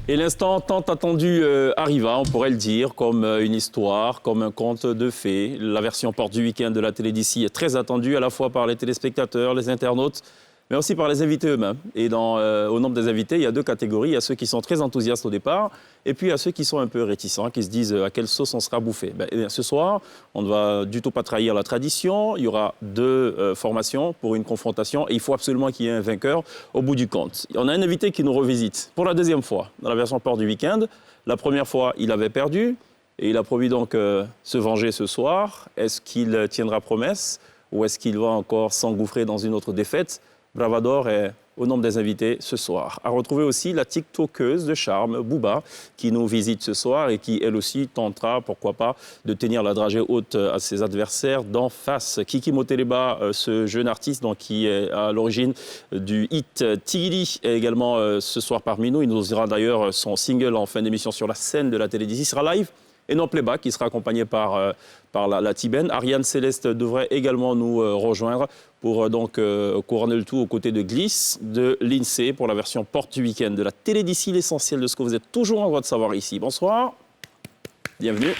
Et l'instant tant attendu arriva, on pourrait le dire, comme une histoire, comme un conte de fées. La version porte du week-end de la télé d'ici est très attendue à la fois par les téléspectateurs, les internautes, mais aussi par les invités eux-mêmes. Et au nombre des invités, il y a deux catégories. Il y a ceux qui sont très enthousiastes au départ, et puis il y a ceux qui sont un peu réticents, qui se disent à quelle sauce on sera bouffé. Ce soir, on ne va du tout pas trahir la tradition. Il y aura deux formations pour une confrontation, et il faut absolument qu'il y ait un vainqueur au bout du compte. On a un invité qui nous revisite pour la deuxième fois, dans la version porte du week-end. La première fois, il avait perdu, et il a promis donc se venger ce soir. Est-ce qu'il tiendra promesse, ou est-ce qu'il va encore s'engouffrer dans une autre défaite? Bravador est au nombre des invités ce soir. À retrouver aussi la TikTokeuse de charme, Bouba, qui nous visite ce soir et qui, elle aussi, tentera, pourquoi pas, de tenir la dragée haute à ses adversaires d'en face. Kiki Moteleba, ce jeune artiste donc, qui est à l'origine du hit Tigili, est également ce soir parmi nous. Il nous dira d'ailleurs son single en fin d'émission sur la scène de la télé d'ici. Il sera live. Et non playback, qui sera accompagné par la Tibène. Ariane Céleste devrait également nous rejoindre pour donc couronner le tout aux côtés de Glisse, de l'INSEE, pour la version porte du week-end de la télé d'ici, l'essentiel de ce que vous êtes toujours en droit de savoir ici. Bonsoir, bienvenue.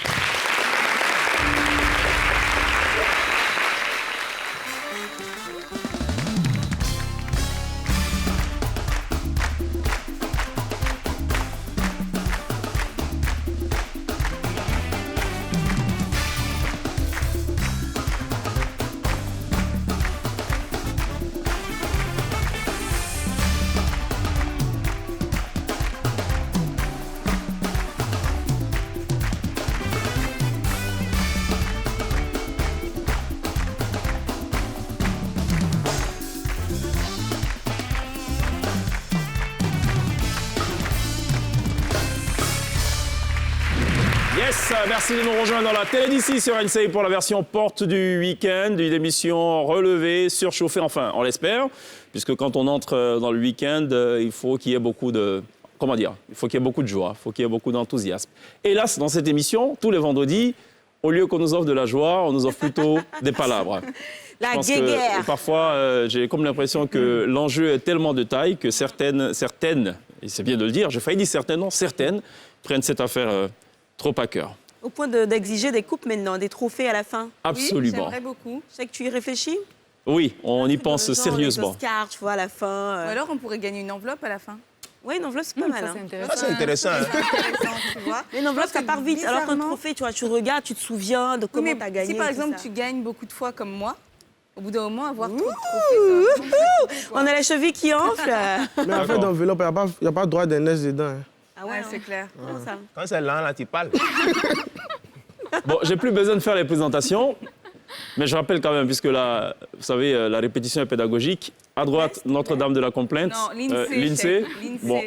Merci de nous rejoindre dans la télé d'ici sur NCI pour la version porte du week-end, une émission relevée, surchauffée, enfin, on l'espère, puisque quand on entre dans le week-end, il faut qu'il y ait beaucoup de... Comment dire? Il faut qu'il y ait beaucoup de joie, il faut qu'il y ait beaucoup d'enthousiasme. Hélas, dans cette émission, tous les vendredis, au lieu qu'on nous offre de la joie, on nous offre plutôt des palabres. La guéguerre. Parfois, j'ai comme l'impression que l'enjeu est tellement de taille que certaines, et c'est bien de le dire, j'ai failli dire certaines, non, certaines, prennent cette affaire trop à cœur. Au point d'exiger des coupes maintenant, des trophées à la fin. Absolument. Oui, j'aimerais beaucoup. Je sais que tu y réfléchis. Oui, on y pense sérieusement. Les Oscars, tu vois, à la fin. Ou alors on pourrait gagner une enveloppe à la fin. Oui, une enveloppe, c'est pas mal. Ça, c'est intéressant. Tu vois. Mais une enveloppe, ça part vite. Alors qu'un trophée, tu vois, tu regardes, tu te souviens de comment tu as gagné. Si par exemple, tu gagnes beaucoup de fois comme moi, au bout d'un moment, avoir trop de trophées, on a les chevilles qui enflent. Mais en fait, dans l'enveloppe, il n'y a pas droit d'aînesse dedans. Ah ouais, c'est clair. Ça. Quand c'est lent, là, tu parles. Bon, j'ai plus besoin de faire les présentations, mais je rappelle quand même, puisque là, vous savez, la répétition est pédagogique. À droite, Notre-Dame de la Complainte. Non, l'INSEE.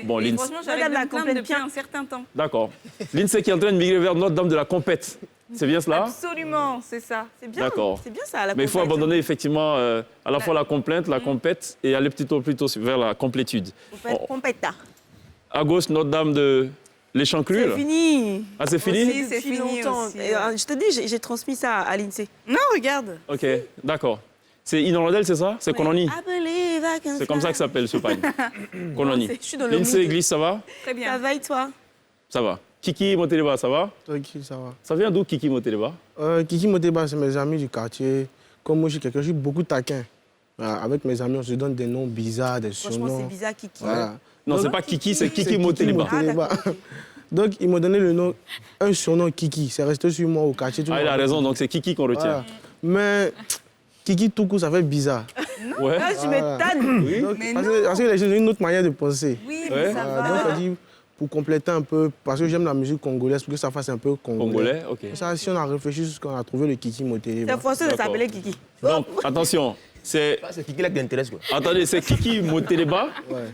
Bon, l'INSEE. Franchement, j'arrête de me plaindre depuis un certain temps. D'accord. L'INSEE qui est en train de migrer vers Notre-Dame de la Compète. C'est bien cela? Absolument, c'est ça. C'est bien. D'accord. C'est bien ça, la Mais il faut abandonner effectivement à la fois la complainte, la compète, et aller plutôt vers la complétude. Compète. À gauche, Notre-Dame de l'Échancrure. C'est fini. Ah, c'est fini? Aussi, c'est fini longtemps. aussi. Je te dis, j'ai transmis ça à l'INSEE. Non, regarde. Ok, d'accord. C'est Inorandel, c'est ça? C'est Kononi? C'est comme ça que s'appelle ce pagne. Kononi. l'INSEE, Glisse, ça va? Très bien. Ça va et toi? Ça va. Kiki Moteleba, ça va? Tranquille, ça va. Ça vient d'où, Kiki Moteleba? Kiki Moteleba, c'est mes amis du quartier. Comme moi, je suis quelqu'un, je suis beaucoup taquin. Avec mes amis, on se donne des noms bizarres, des surnoms. Franchement, c'est bizarre, Kiki. Voilà. Non, c'est pas Kiki, c'est Kiki Moteleba. Donc, ils m'ont donné le nom, un surnom Kiki. C'est resté sur moi au quartier. Ah, il a raison, donc c'est Kiki qu'on retient. Voilà. Mais Kiki tout court, ça fait bizarre. Ouais. Ah, tu m'étonnes. Oui. Parce que les gens ont une autre manière de penser. Oui, mais ça va. Donc, on dit, pour compléter un peu, parce que j'aime la musique congolaise, pour que ça fasse un peu congolais. Ok. Ça, si on a réfléchi sur ce qu'on a trouvé, le Kiki Moteleba. C'est forcé de s'appeler Kiki. Donc, attention, c'est... C'est qui qui t'intéresse, quoi. Attendez, c'est Kiki Moteleba? Ouais.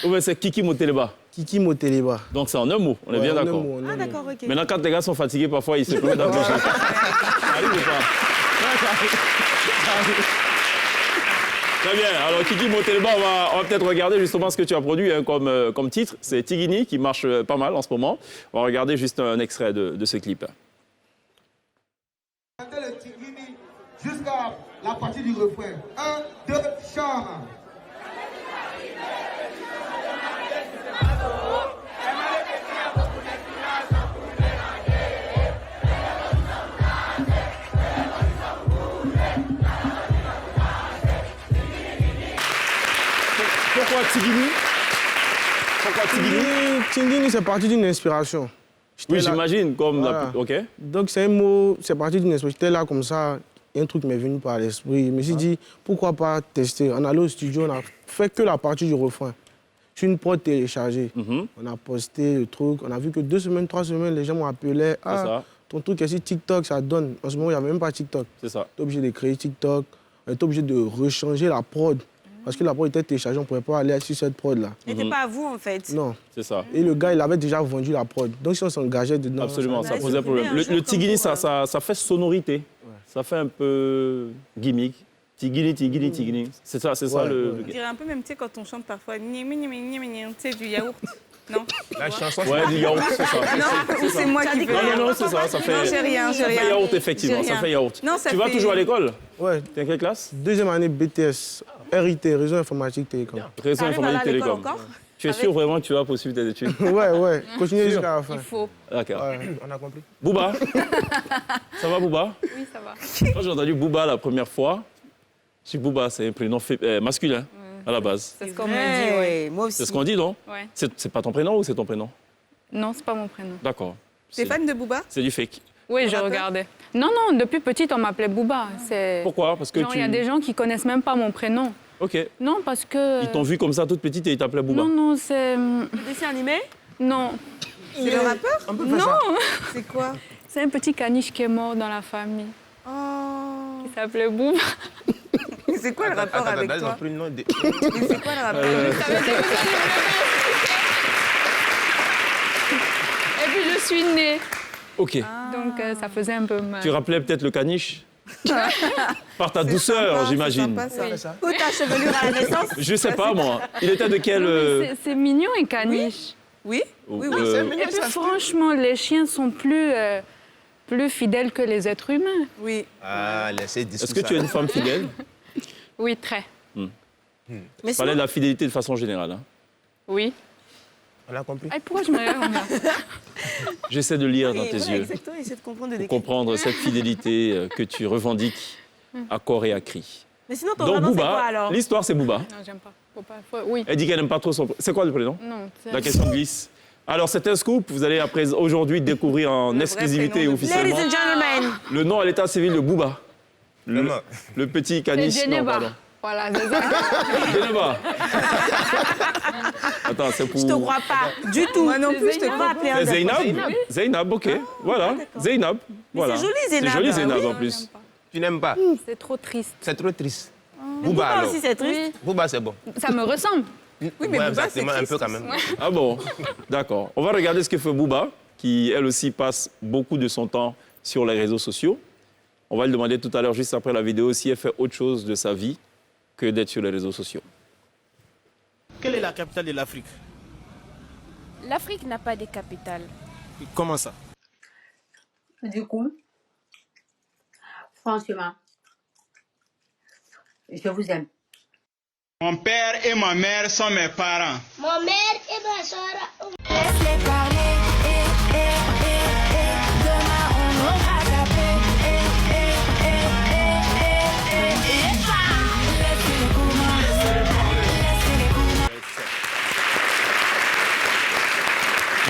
Ou bien c'est Kiki Moteleba? Kiki Moteleba. Donc c'est en un mot, on est bien d'accord. Ah, d'accord, ok. Maintenant, quand les gars sont fatigués, parfois, ils se permettent d'approcher. Ça arrive ou pas? Très bien. Alors, Kiki Moteleba, on va peut-être regarder justement ce que tu as produit hein, comme titre. C'est Tigini qui marche pas mal en ce moment. On va regarder juste un extrait de ce clip. Le Tigini jusqu'à la partie du refrain. 1, 2, chante. Pourquoi Tigini? Pourquoi Tigini? Tingini, c'est parti d'une inspiration. Oui, j'imagine, comme... Voilà. OK. Donc, c'est un mot, c'est parti d'une inspiration. J'étais là comme ça, et un truc m'est venu par l'esprit. Je me suis dit, pourquoi pas tester? On est allé au studio, on a fait que la partie du refrain. Sur une prod téléchargée. On a posté le truc, on a vu que 2 semaines, 3 semaines, les gens m'appelaient. Ah, ça. ton truc est sur TikTok, ça donne. En ce moment, il n'y avait même pas TikTok. C'est ça. On était obligé de créer TikTok, on était obligé de rechanger la prod. Parce que la prod était téléchargée, on ne pouvait pas aller sur cette prod-là. C'était pas à vous, en fait. Non. C'est ça. Et le gars, il avait déjà vendu la prod. Donc, si on s'engageait dedans... Absolument, ça Ouais, posait c'est problème. bien, un Le jour Tigini, comme ça fait sonorité. Ça fait un peu gimmick. Tigini, Tigini, Tigini. C'est ça, Ouais, le... On dirait un peu même, tu sais, quand on chante parfois, tu sais, du yaourt. Non. La chanson, Ouais, du yaourt, c'est ça. Non, ou c'est moi qui veux. Non, c'est ça, ça fait... Non, j'ai rien, j'ai Ça fait rien. yaourt, effectivement, J'ai ça rien. fait yaourt. Non, ça Tu vas fait- toujours à l'école? Ouais. T'es en quelle classe? 2e année BTS, RIT, Réseau Informatique Télécom. Réseau T'arrives à aller informatique à l'école télécom. encore? Tu es sûr vraiment que tu vas poursuivre tes études? Ouais, continuez jusqu'à la fin. Il faut. D'accord. on a compris. Booba? Ça va, Booba? Oui, ça va. Quand j'ai entendu Booba la première fois, je dis Booba, c'est un prénom masculin à la base. C'est ce qu'on me dit, ouais. Moi aussi. C'est ce qu'on dit, non? Ouais. C'est pas ton prénom ou c'est ton prénom? Non, c'est pas mon prénom. D'accord. T'es fan de Booba? C'est du fake. Oui, je rappeur regardais. Non, non, depuis petite, on m'appelait Booba. C'est... Pourquoi? Parce que Non, il y a des gens qui connaissent même pas mon prénom. OK. Non, parce que... Ils t'ont vu comme ça toute petite et ils t'appelaient Booba. Non, non, c'est... Dessin animé? Non, C'est le rappeur? On peut faire ça. C'est quoi? c'est un petit caniche qui est mort dans la famille. Oh. Il s'appelait Booba. C'est quoi le rapport avec ils ont toi? pris le nom de... Mais c'est quoi le rapport? Et puis je suis née. OK. Donc ça faisait un peu mal. Tu rappelais peut-être le caniche? Par ta C'est douceur, sympa, j'imagine. C'est sympa, ça. Ou ta chevelure à la naissance? Je sais pas, moi. Il était de quel... Non, mais c'est mignon, un caniche. Oui? Oui, oui, euh, Et puis franchement, les chiens sont plus fidèles que les êtres humains. oui. Ah, laissez Est-ce que tu es une femme fidèle? Oui, très. Mais Je parlais de la fidélité de façon générale. Hein. Oui. On a compris. Ay, pourquoi je me regarde comme ça? J'essaie de lire dans Oui, tes voilà, yeux exactement, essaie de comprendre pour comprendre cette fidélité que tu revendiques à corps et à cri. Mais sinon, ton Donc prénom, c'est quoi Booba, alors? l'histoire c'est Booba. Non, j'aime pas. Oui. Elle dit qu'elle n'aime pas trop son... C'est quoi le prénom? Non, c'est... La question glisse. Alors c'est un scoop, vous allez après aujourd'hui découvrir en vrai exclusivité prénom de officiellement Ladies and gentlemen, le nom à l'état civil de Booba. Vraiment. Le petit C'est caniche. Non, Geneva. pardon. Voilà, c'est ça. Geneva. Attends, c'est pour... je te crois pas du tout. Moi non plus, je te On va crois appeler C'est un Zainab. Zainab, ok. Voilà, Zainab. Voilà. c'est joli, C'est Zainab. joli, Zainab, Oui. en plus. Tu n'aimes pas? C'est trop triste. C'est trop triste. Booba Booba, alors. aussi, c'est triste. Oui. Booba, c'est bon. Ça me ressemble. Oui, mais Ouais, Booba, exactement, c'est un peu triste quand même. Ah bon? D'accord. On va regarder ce que fait Booba, qui elle aussi passe beaucoup de son temps sur les réseaux sociaux. On va lui demander tout à l'heure, juste après la vidéo, si elle fait autre chose de sa vie que d'être sur les réseaux sociaux. Quelle est la capitale de l'Afrique? L'Afrique n'a pas de capitale. Comment ça? Du coup, franchement, je vous aime. Mon père et ma mère sont mes parents. Mon mère et ma soeur. Laisse-les parler, demain on aura tapé, laisse-les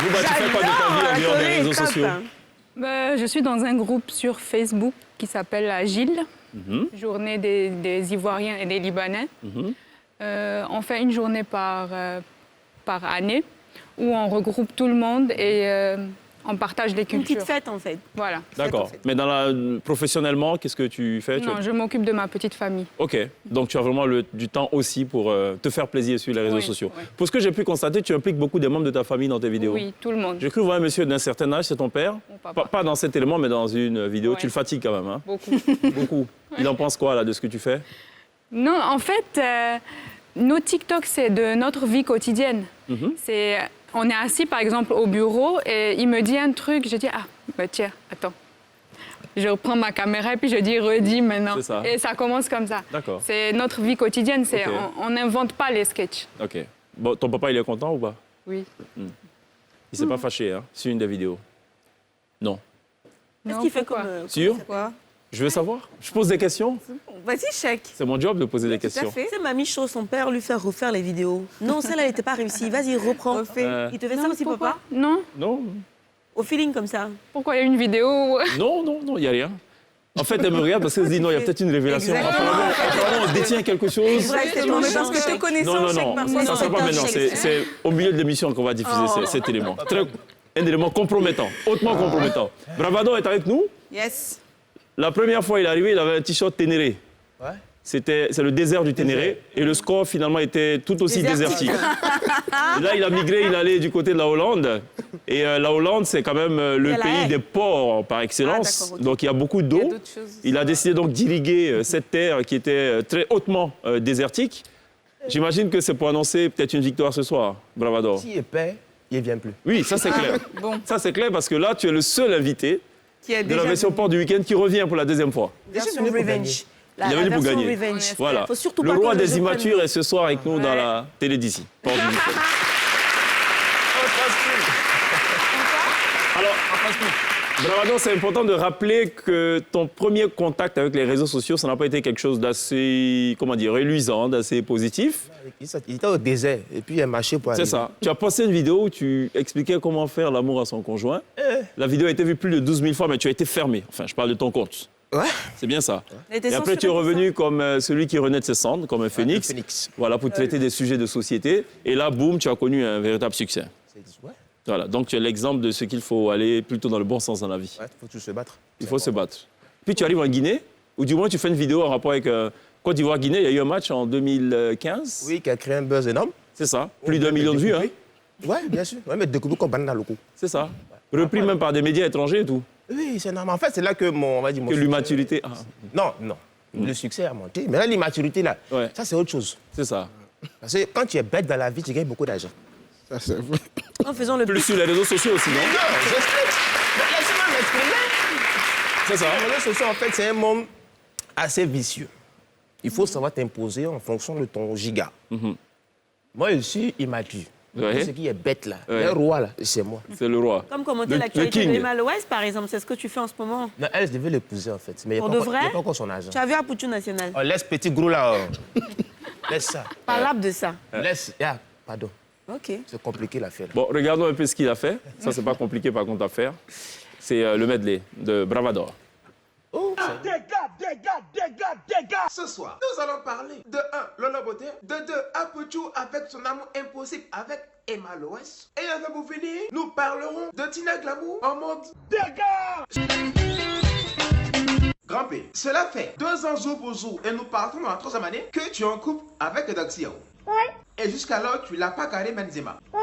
Booba, tu fais quoi de ta vie en dehors des réseaux sociaux? Je suis dans un groupe sur Facebook qui s'appelle Agile, Journée des Ivoiriens et des Libanais. On fait une journée par année où on regroupe tout le monde et on partage les Une cultures. petite fête, en fait. Voilà. D'accord. Mais professionnellement, qu'est-ce que tu fais? Non, je m'occupe de ma petite famille. OK. Donc, tu as vraiment du temps aussi pour te faire plaisir sur les réseaux Oui, sociaux. oui. Pour ce que j'ai pu constater, tu impliques beaucoup des membres de ta famille dans tes vidéos. Oui, tout le monde. J'ai cru voir un monsieur d'un certain âge, c'est ton père. Mon papa. Pas dans cet élément, mais dans une vidéo. Ouais. Tu le fatigues quand même, hein? Beaucoup. Beaucoup. Il en pense quoi, là, de ce que tu fais? Non, en fait, nos TikTok, c'est de notre vie quotidienne. On est assis, par exemple, au bureau et il me dit un truc, je dis, ah, bah, tiens, attends. Je reprends ma caméra et puis je dis, redis maintenant. C'est ça. Et ça commence comme ça. D'accord. C'est notre vie quotidienne, Ok. on n'invente pas les sketchs. OK. Bon, ton papa, il est content ou pas? Oui. Il s'est pas fâché, hein, sur une des vidéos? Non. Qu'est-ce Non, qu'il fait pourquoi? comme... Sûr? Quoi? Je veux savoir. Je pose des questions. Vas-y, chèque. C'est mon job de poser des questions. C'est Mamie Cho, son père lui fait refaire les vidéos. Non, celle-là, elle n'était pas réussie. Vas-y, reprends. Il te fait ça aussi, pourquoi? papa? Non. Non. Au feeling comme ça. Pourquoi il y a une vidéo? Non, il n'y a rien. En fait, elle me regarde parce qu'elle se dit non, il y a peut-être une révélation. Apparemment, on détient quelque chose. Exactement, mais parce que te connaissant, chèque parfois. Ça ne sera pas maintenant. C'est au milieu de l'émission qu'on va diffuser cet élément. Un élément compromettant, hautement compromettant. Bravado est avec nous. Yes. La première fois il est arrivé, il avait un t-shirt Ténéré. Ouais. C'est le désert du Ténéré. Et le score, finalement, était tout aussi désertique. Et là, il a migré, il allait du côté de la Hollande. Et la Hollande, c'est quand même le pays des ports par excellence. Donc, il y a beaucoup d'eau. Il a décidé donc d'irriguer cette terre qui était très hautement désertique. J'imagine que c'est pour annoncer peut-être une victoire ce soir, Bravador. S'il perd, il ne vient plus. Oui, ça c'est clair. Bon. Ça c'est clair parce que là, tu es le seul invité de la version port du week-end qui revient pour la deuxième fois. Version Revenge. Il est venu pour gagner. Revenge. Voilà. Faut surtout Le pas roi que des je immatures prenne- est ce soir avec nous dans la télé d'ici. Port du week-end. Alors, Bravado, c'est important de rappeler que ton premier contact avec les réseaux sociaux, ça n'a pas été quelque chose d'assez, comment dire, reluisant, d'assez positif. Il était au désert et puis il a marché pour aller. C'est ça. Tu as posté une vidéo où tu expliquais comment faire l'amour à son conjoint. La vidéo a été vue plus de 12 000 fois, mais tu as été fermé. Enfin, je parle de ton compte. Ouais. C'est bien ça. Elle était Et après, tu es revenu comme celui qui renaît de ses cendres, comme un phénix. Voilà, pour traiter des sujets de société. Et là, boum, tu as connu un véritable succès. Ouais. Voilà, donc tu es l'exemple de ce qu'il faut aller plutôt dans le bon sens dans la vie. Ouais, il faut toujours se battre. Il faut se battre. Puis tu arrives en Guinée, ou du moins tu fais une vidéo en rapport avec Côte d'Ivoire-Guinée. Il y a eu un match en 2015. Oui, qui a créé un buzz énorme. C'est ça. Plus d'1 million de vues. Hein. Oui, bien sûr. Ouais, mais découpé comme banane à l'eau. C'est ça. Repris même par des médias étrangers et tout. Oui, c'est normal. En fait, c'est là que on va dire, Que l'immaturité. Ah. Non. Le succès a monté. Mais là, l'immaturité, là, ça, c'est autre chose. C'est ça. Parce que quand tu es bête dans la vie, tu gagnes beaucoup d'argent. Ça, c'est vrai. En faisant le Plus sur les réseaux sociaux aussi, non? Non, j'explique. Laissez-moi m'exprimer. C'est ça. Les réseaux sociaux, en fait, c'est un monde assez vicieux. Il faut savoir t'imposer en fonction de ton giga. Moi, je suis immature. Ouais. Ce qui est bête, là, Ouais. le roi, là, c'est moi. C'est le roi. Comme commenter Le l'actualité king. de Emma Loès, par exemple. C'est ce que tu fais en ce moment. Non, elle devait l'épouser, en fait. Mais il Pour n'y de a vrai? pas encore son argent. Tu as vu à Poutou National. Oh, laisse petit gros, là. Laisse ça. Parlable de ça. Laisse. Pardon. Ok. C'est compliqué l'affaire. Bon, regardons un peu ce qu'il a fait. Ça, c'est pas compliqué par contre à faire. C'est le medley de Bravador. Dégâts. Ce soir, nous allons parler de 1. Lola Beauté, de 2. Apouchou avec son amour impossible avec Emma Loès. Et avant pour finir, nous parlerons de Tina Glamour en mode dégâts. Grand P, cela fait 2 ans jour pour jour et nous partons dans la 3e année que tu es en couple avec Daxiao. Ouais. Et jusqu'alors, tu l'as pas carré Benzema. Ouais.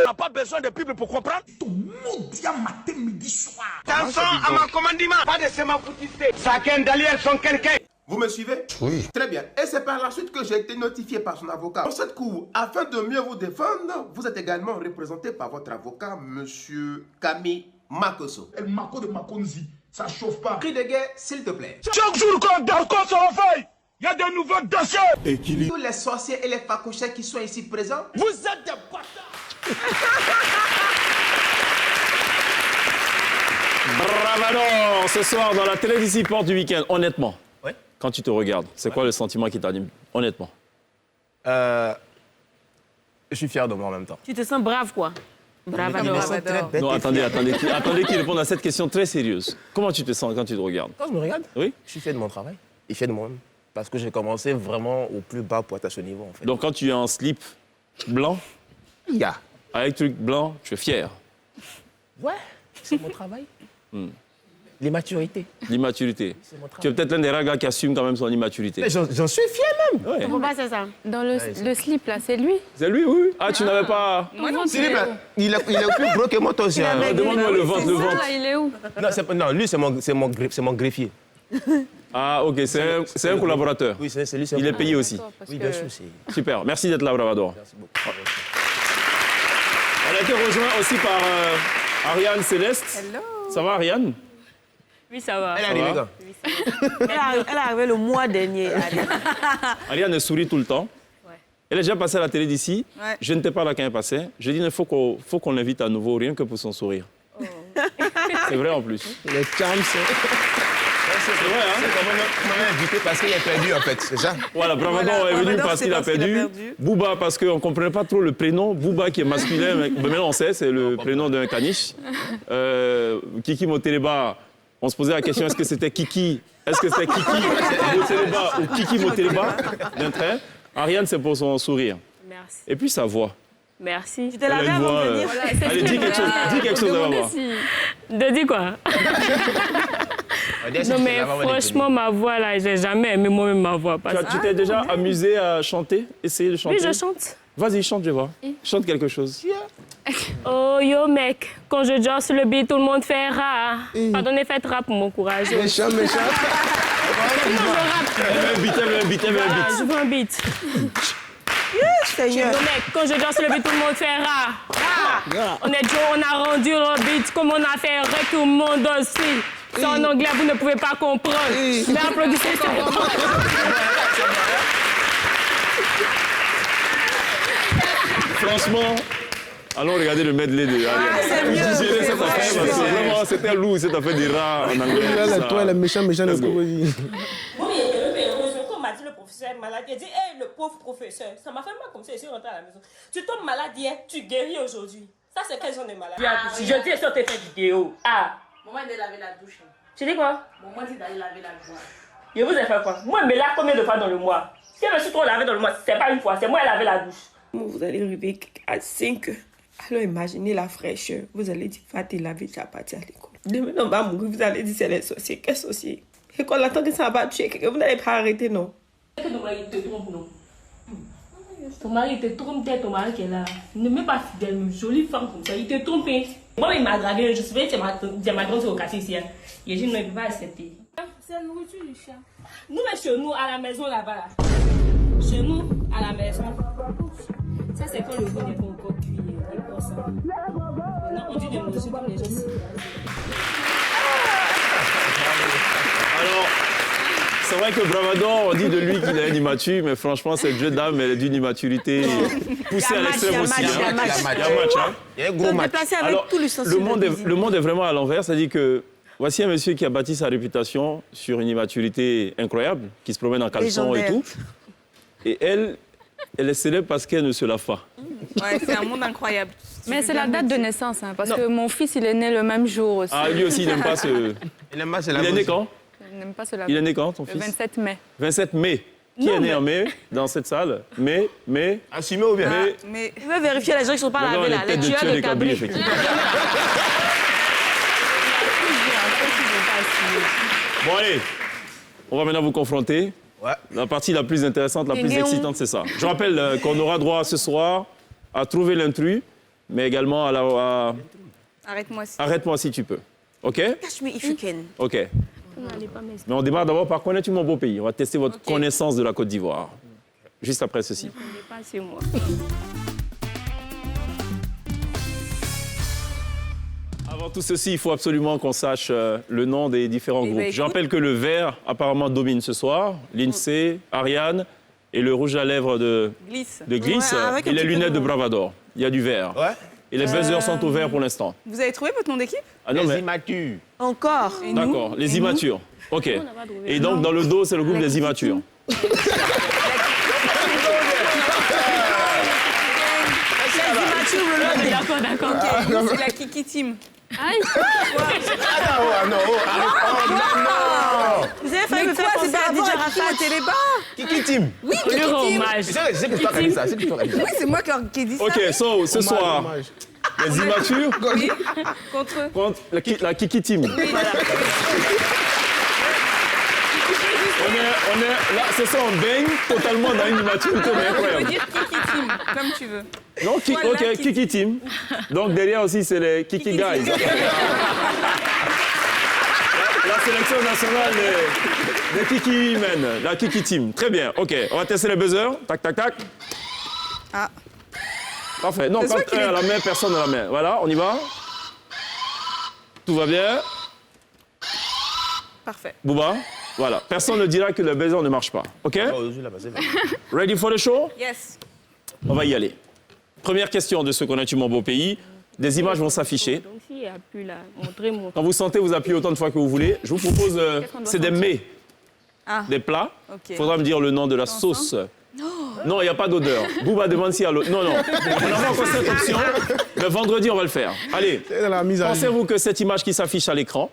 On n'a pas besoin de Bible pour comprendre. Ton maudit matin, midi, soir. Attention à mon commandement. Pas de sémafoutiste. Chacun d'alliés sont quelqu'un. Vous me suivez? Oui. Très bien. Et c'est par la suite que j'ai été notifié par son avocat. Dans cette cour, afin de mieux vous défendre, vous êtes également représenté par votre avocat, monsieur Camille Makoso. El Mako de Makonzi, ça chauffe pas. Cri de guerre, s'il te plaît. Chaque jour qu'on dort, qu'on se réveille, il y a de nouveaux dossiers. Tous les sorciers et les facouchets qui sont ici présents, Vous êtes des bâtards. Bravador, ce soir dans la télé d'ici, porte du week-end. Honnêtement, Ouais. quand tu te regardes, c'est quoi le sentiment qui t'anime? Honnêtement. Je suis fier de moi en même temps. Tu te sens brave, quoi. Brave Il me alors. sent très bête Non, et fier. attendez qu'il réponde à cette question très sérieuse. Comment tu te sens quand tu te regardes? Quand je me regarde, Oui. je suis fier de mon travail et fier de moi-même. Parce que j'ai commencé vraiment au plus bas pour être à ce niveau, en fait. Donc quand tu es en slip blanc, Yeah. avec truc blanc, tu es fier. Ouais, c'est mon travail. L'immaturité. L'immaturité. C'est mon travail. Tu es peut-être l'un des rares gars qui assume quand même son immaturité. Mais j'en suis fier même. Ouais. Comment pas c'est ça? Dans le slip, là, c'est lui. C'est lui, oui. Ah, tu n'avais pas... Moi non Philippe, là, il est plus gros que moi, toi aussi. hein. Demande-moi le ventre, le Ça, ventre. là, il est où? Non, lui, c'est mon greffier. Ah, ok, c'est un collaborateur. Oui, c'est lui. Il est payé aussi. Parce Oui, que- bien sûr. c'est- Super, merci d'être là, Bravador. Merci beaucoup. On a été rejoint aussi par Ariane Céleste. Hello. Ça va, Ariane? Oui, ça va. Elle est Ça arrivée va quand? Elle est arrivée le mois dernier. Ariane sourit tout le temps. Elle est déjà passée à la télé d'ici. Ouais. Je n'étais pas là quand elle passait. Je dis, il faut qu'on l'invite à nouveau, rien que pour son sourire. C'est vrai en plus. Les charms, c'est... vrai, hein? C'est comment on m'a invité parce qu'il a perdu, en fait, c'est ça? Voilà, Bravador est venu parce qu'il a perdu. Bouba, parce qu'on ne comprenait pas trop le prénom. Bouba, qui est masculin, mais maintenant on sait, c'est le prénom d'un caniche. Kiki Moteleba, on se posait la question, est-ce que c'était Kiki? Est-ce que c'était Kiki Moteleba ou Kiki Moteleba d'un trait? Ariane, c'est pour son sourire. Merci. Et puis sa voix. Merci. Tu t'es lavé avant de venir. Allez, dis quelque chose, à la voix. De dire quoi? Non, mais franchement, ma voix, là, j'ai jamais aimé moi-même ma voix. Tu t'es déjà amusé à chanter? Essayer de chanter? Oui, je chante. Vas-y, chante, je vois. Chante quelque chose. Oh, yo, mec, quand je dors sur le beat, tout le monde fait rare. Pardonnez, faites rap pour mon courage. Méchant. Je veux un beat. Seigneur. Yo, mec, quand je dors sur le beat, tout le monde fait rare. On est Joe, on a rendu le beat comme on a fait rap, tout le monde aussi. C'est en anglais, vous ne pouvez pas comprendre. Mais applaudissez, c'est bon. Franchement, allons regarder le medley de Ariane. Vraiment, c'était lourd, cette affaire des rats en anglais. Toi, le méchant de Kokoji. Oui, quand on m'a dit le professeur est malade, il a dit, hey, le pauvre professeur, ça m'a fait mal comme ça, je suis rentrée à la maison. Tu tombes malade hier, tu guéris aujourd'hui. Ça, c'est quel genre de maladie? Je dis, est-ce que tu as fait vidéo? Ah. Maman est laver la douche. Tu dis quoi? Maman dit d'aller laver la douche. Je vous ai fait quoi? Moi, je me lave combien de fois dans le mois? Si je me suis trop lavé dans le mois, c'est pas une fois, c'est moi qui ai lavé la douche. Vous allez arriver à 5 heures. Alors imaginez la fraîcheur. Vous allez dire, va te laver, tu vas partir à l'école. Demain, on va mourir, vous allez dire, c'est les sorciers. Quels sorciers? Et quand on attend que ça va tuer quelqu'un, vous n'allez pas arrêter, non? Est-ce que ton mari te trompe, non? Ton mari te trompe, ton mari qui est là. Ne mets pas fidèle, une jolie femme comme ça. Il te trompe. Moi, il m'a dragué. Je savais que c'est ma grande soeur au quartier ici. Et je ne peux pas accepter. C'est la nourriture du chien. Nous, mais chez nous, à la maison, là-bas, là. Chez nous, à la maison. Ça, c'est quand le veau n'est pas encore cuit. Et pour ça. Maintenant, on dit de manger comme les gens. Alors, c'est vrai que Bravador, on dit de lui qu'il est immature, mais franchement, cette jeune dame, elle est d'une immaturité poussée à l'extrême aussi. Il y a un match. Il y a un gros match. Alors, le monde est vraiment à l'envers, c'est-à-dire que voici un monsieur qui a bâti sa réputation sur une immaturité incroyable, qui se promène en caleçon et tout. Et elle est célèbre parce qu'elle ne se lave pas. Ouais, c'est un monde incroyable. Mais c'est la date de naissance, hein, parce que mon fils, il est né le même jour aussi. Ah, lui aussi, il n'aime pas se... Il n'aime pas se laver. Il est né quand? Il n'aime pas se laver. Il est né quand, ton fils? Le 27 mai. 27 mai. Qui est né en mai dans cette salle? Mai. Assumé ou bien? Mais il veut vérifier les gens qui ne sont pas lavés là. Les tueurs de Kabylie. effectivement. Bon, allez. On va maintenant vous confronter. Ouais. La partie la plus intéressante, la plus excitante, c'est ça. Je rappelle qu'on aura droit ce soir à trouver l'intrus, mais également à Arrête-moi si. Arrête-moi si tu peux. OK? Catch me if you can. OK. Mais on démarre d'abord par connais-tu mon beau pays? On va tester votre connaissance de la Côte d'Ivoire. Juste après ceci. Pas sur moi. Avant tout ceci, il faut absolument qu'on sache le nom des différents groupes. Je rappelle que le vert apparemment domine ce soir. L'INSEE, Ariane et le rouge à lèvres de Glisse Ouais, et les lunettes de Bravador. Il y a du vert. Ouais. Et les buzzers sont au vert pour l'instant. Vous avez trouvé votre nom d'équipe? Ah non, Les immatures. Encore. D'accord, les immatures. OK. Et donc, dans le dos, c'est le groupe des immatures. D'accord. Ok, nous, c'est la Kiki Team. Aïe. Non. Vous avez failli me faire penser à DJ Rafat. Kiki Team. Oui, On lui Kiki rend Team. hommage. C'est que toi qui as dit ça. Oui, c'est moi qui ai dit ça. OK, so, ce soir, les immatures Oui, contre. contre la Kiki Team. Oui, voilà. On est là, ce soir, on baigne totalement dans une immaturité, mais Je veux incroyable. dire Kiki Team, comme tu veux. Non, Voilà, OK, Kiki Team. Donc, derrière aussi, c'est les Kiki Guys. La sélection nationale des Kiki Men, la Kiki Team. Très bien, OK. On va tester les buzzers. Tac, tac, tac. Ah. Parfait. Non, quand un à la main, personne à la main. Voilà, on y va. Tout va bien. Parfait. Bouba, voilà. Personne ne dira que le buzzer ne marche pas. OK? Ready for the show? Yes. On va y aller. Première question de ce qu'on a tué mon beau pays. Des images vont s'afficher. Donc, s'il a pu la montrer, mon... Quand vous sentez, vous appuyez autant de fois que vous voulez. Je vous propose, c'est des mets, des plats. Il faudra me dire le nom de la sauce. Non, il n'y a pas d'odeur. Bouba demande s'il y a l'odeur. Non, non. On n'a pas encore cette option. Mais vendredi, on va le faire. Allez, pensez-vous que cette image qui s'affiche à l'écran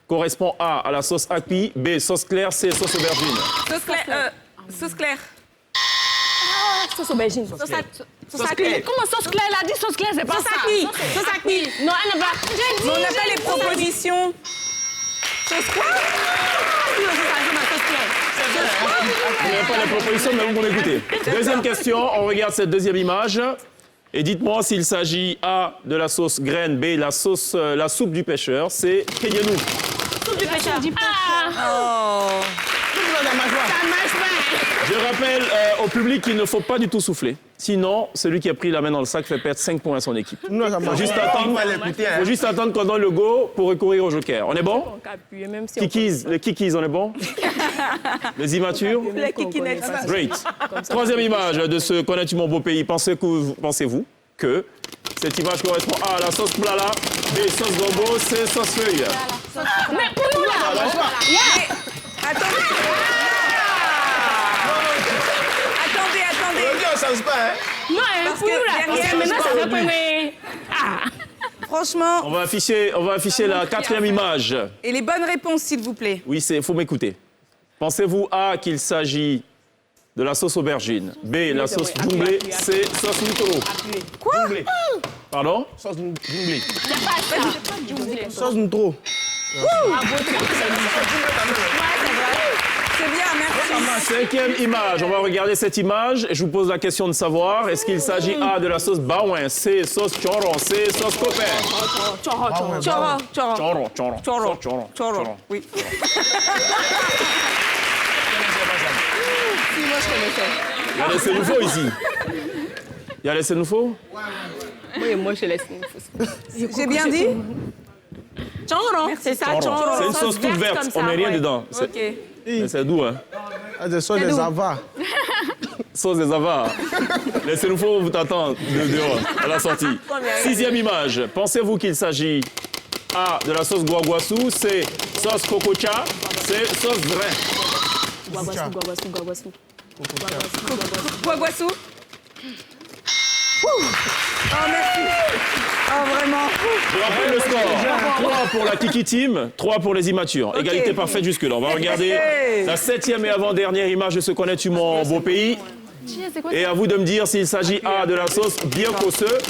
correspond A, à la sauce Akpi, B, sauce claire, C, sauce aubergine? Sauce claire. Sauce aubergine. Sauce Akpi. Comment sauce claire? Elle a dit sauce claire, c'est pas ça. Sauce Akpi. Non, elle n'a pas. Mais on n'a pas les propositions. Sauce quoi? Vous n'avez pas les propositions, mais vous pouvez écouter. Deuxième question, on regarde cette deuxième image. Et dites-moi s'il s'agit A, de la sauce graine, B, la soupe du pêcheur, C, Kenyenu. Soupe du pêcheur. Oh. Ça marche pas. Je rappelle au public qu'il ne faut pas du tout souffler. Sinon, celui qui a pris la main dans le sac fait perdre 5 points à son équipe. Il faut juste attendre qu'on donne le go pour recourir au joker. On est bon? Les kikis, on est bon? Les immatures? Les kikinettes. Great. Troisième image de ce Connais-tu mon beau pays? Pensez-vous que cette image correspond A, la sauce blala, B, sauce gombo, C, sauce feuille? Mais pour nous, là! Attendez. Non, pour nous, là. Maintenant, ça va prendre... Franchement. On va afficher la quatrième image. Et les bonnes réponses, s'il vous plaît. Oui, il faut m'écouter. Pensez-vous A, qu'il s'agit de la sauce aubergine, B, la sauce doublée, C, sauce Nutoro? Quoi? Pardon? Sauce doublée. Sauce Nutoro. C'est bien, merci. Cinquième image. On va regarder cette image et je vous pose la question de savoir est-ce qu'il s'agit A, de la sauce Baouin, C, sauce Choron, C, sauce Copain? Choro. Oui. Si, moi, je connaissais. Il y a les Sénoufos ici. Il y a les Sénoufos? Oui, moi, je laisse. J'ai bien dit? Choro, c'est ça, choro. C'est une sauce toute verte, on met rien dedans. Mais c'est doux, hein? Des sauces des avars. Sauce des avars. Les Sénoufos vous t'attendent dehors, à la sortie. Sixième image. Pensez-vous qu'il s'agit A, de la sauce guaguassou, C, sauce cococha, C, sauce drain? Guaguassou. Oh, merci. Oh, vraiment. Je rappelle le score. 3 pour la Kiki Team, 3 pour les immatures. Égalité parfaite jusque-là. On va regarder la 7e et avant-dernière image de ce Connais-tu mon beau pays. Et à vous de me dire s'il s'agit A, de la sauce bien cosseuse,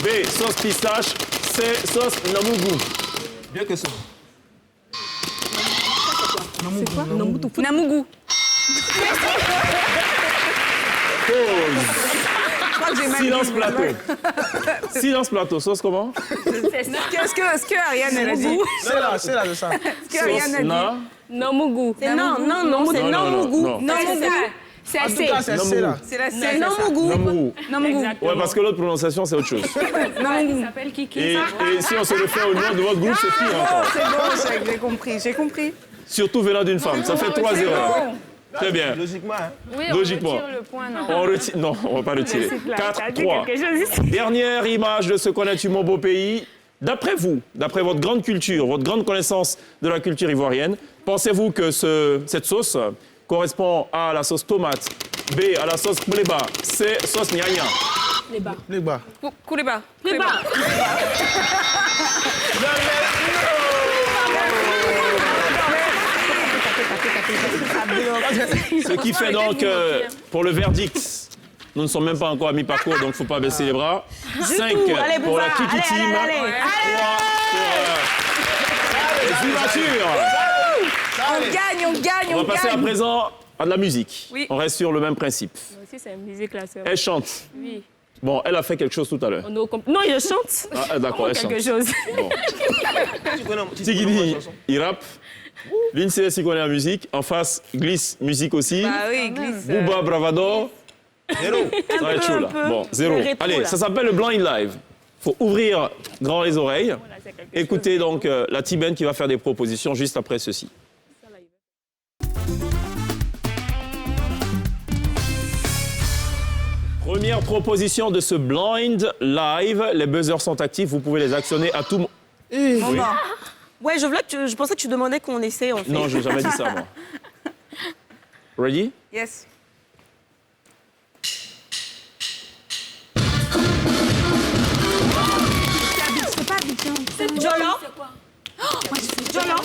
B, sauce pistache, C, sauce namougou. Bien que ça. C'est quoi? Namougou. Silence plateau. Silence plateau. Sauce comment? Est-ce que Ariane elle a dit? C'est là, c'est ça. Est-ce que Ariane a dit? Namougou. C'est non, c'est Namougou. C'est En tout cas, c'est C là. C'est la C'est Namougou. Ouais, parce que l'autre prononciation, c'est autre chose. Il s'appelle Kiki. Et si on se le fait au nom de votre groupe, c'est pire encore. C'est bon, j'ai compris. Surtout venant d'une femme. Ça fait 3 erreurs. Très bien. Logiquement, hein? Oui, Logiquement. on retire le point, non? On retire... Non, on ne va pas retirer. 4-3. chose. Dernière image de ce Connais-tu mon beau pays. D'après vous, d'après votre grande culture, votre grande connaissance de la culture ivoirienne, pensez-vous que cette sauce correspond A, à la sauce tomate, B, à la sauce pléba, C, sauce gnagna? Pléba. Kouleba. Ce qui fait donc, pour le verdict, nous ne sommes même pas encore à mi-parcours, donc il ne faut pas baisser les bras. 5 pour la Kiki Team, 3 pour les immatures. On gagne. On va passer à présent à de la musique. Oui. On reste sur le même principe. Moi aussi, c'est une musique, la sœur. Elle chante. Oui. Bon, elle a fait quelque chose tout à l'heure. Non, je chante. Ah, d'accord, elle chante. Quelque chose. Bon. Tigini, il rappe. L'INCS, il connaît la musique. En face, Glisse, musique aussi. Bah oui, Glisse. Booba, Bravador. 0. Ça va être chaud, là. Bon, 0. Allez, ça s'appelle le Blind Live. Il faut ouvrir grand les oreilles. Écoutez donc la Tibène qui va faire des propositions juste après ceci. Première proposition de ce blind live. Les buzzers sont actifs, vous pouvez les actionner à tout moment. Oui. Ouais, je pensais que tu demandais qu'on essaie, en fait. Non, je n'ai jamais dit ça, moi. Ready? Yes. C'est pas Abidjan. Jolo. Jolo.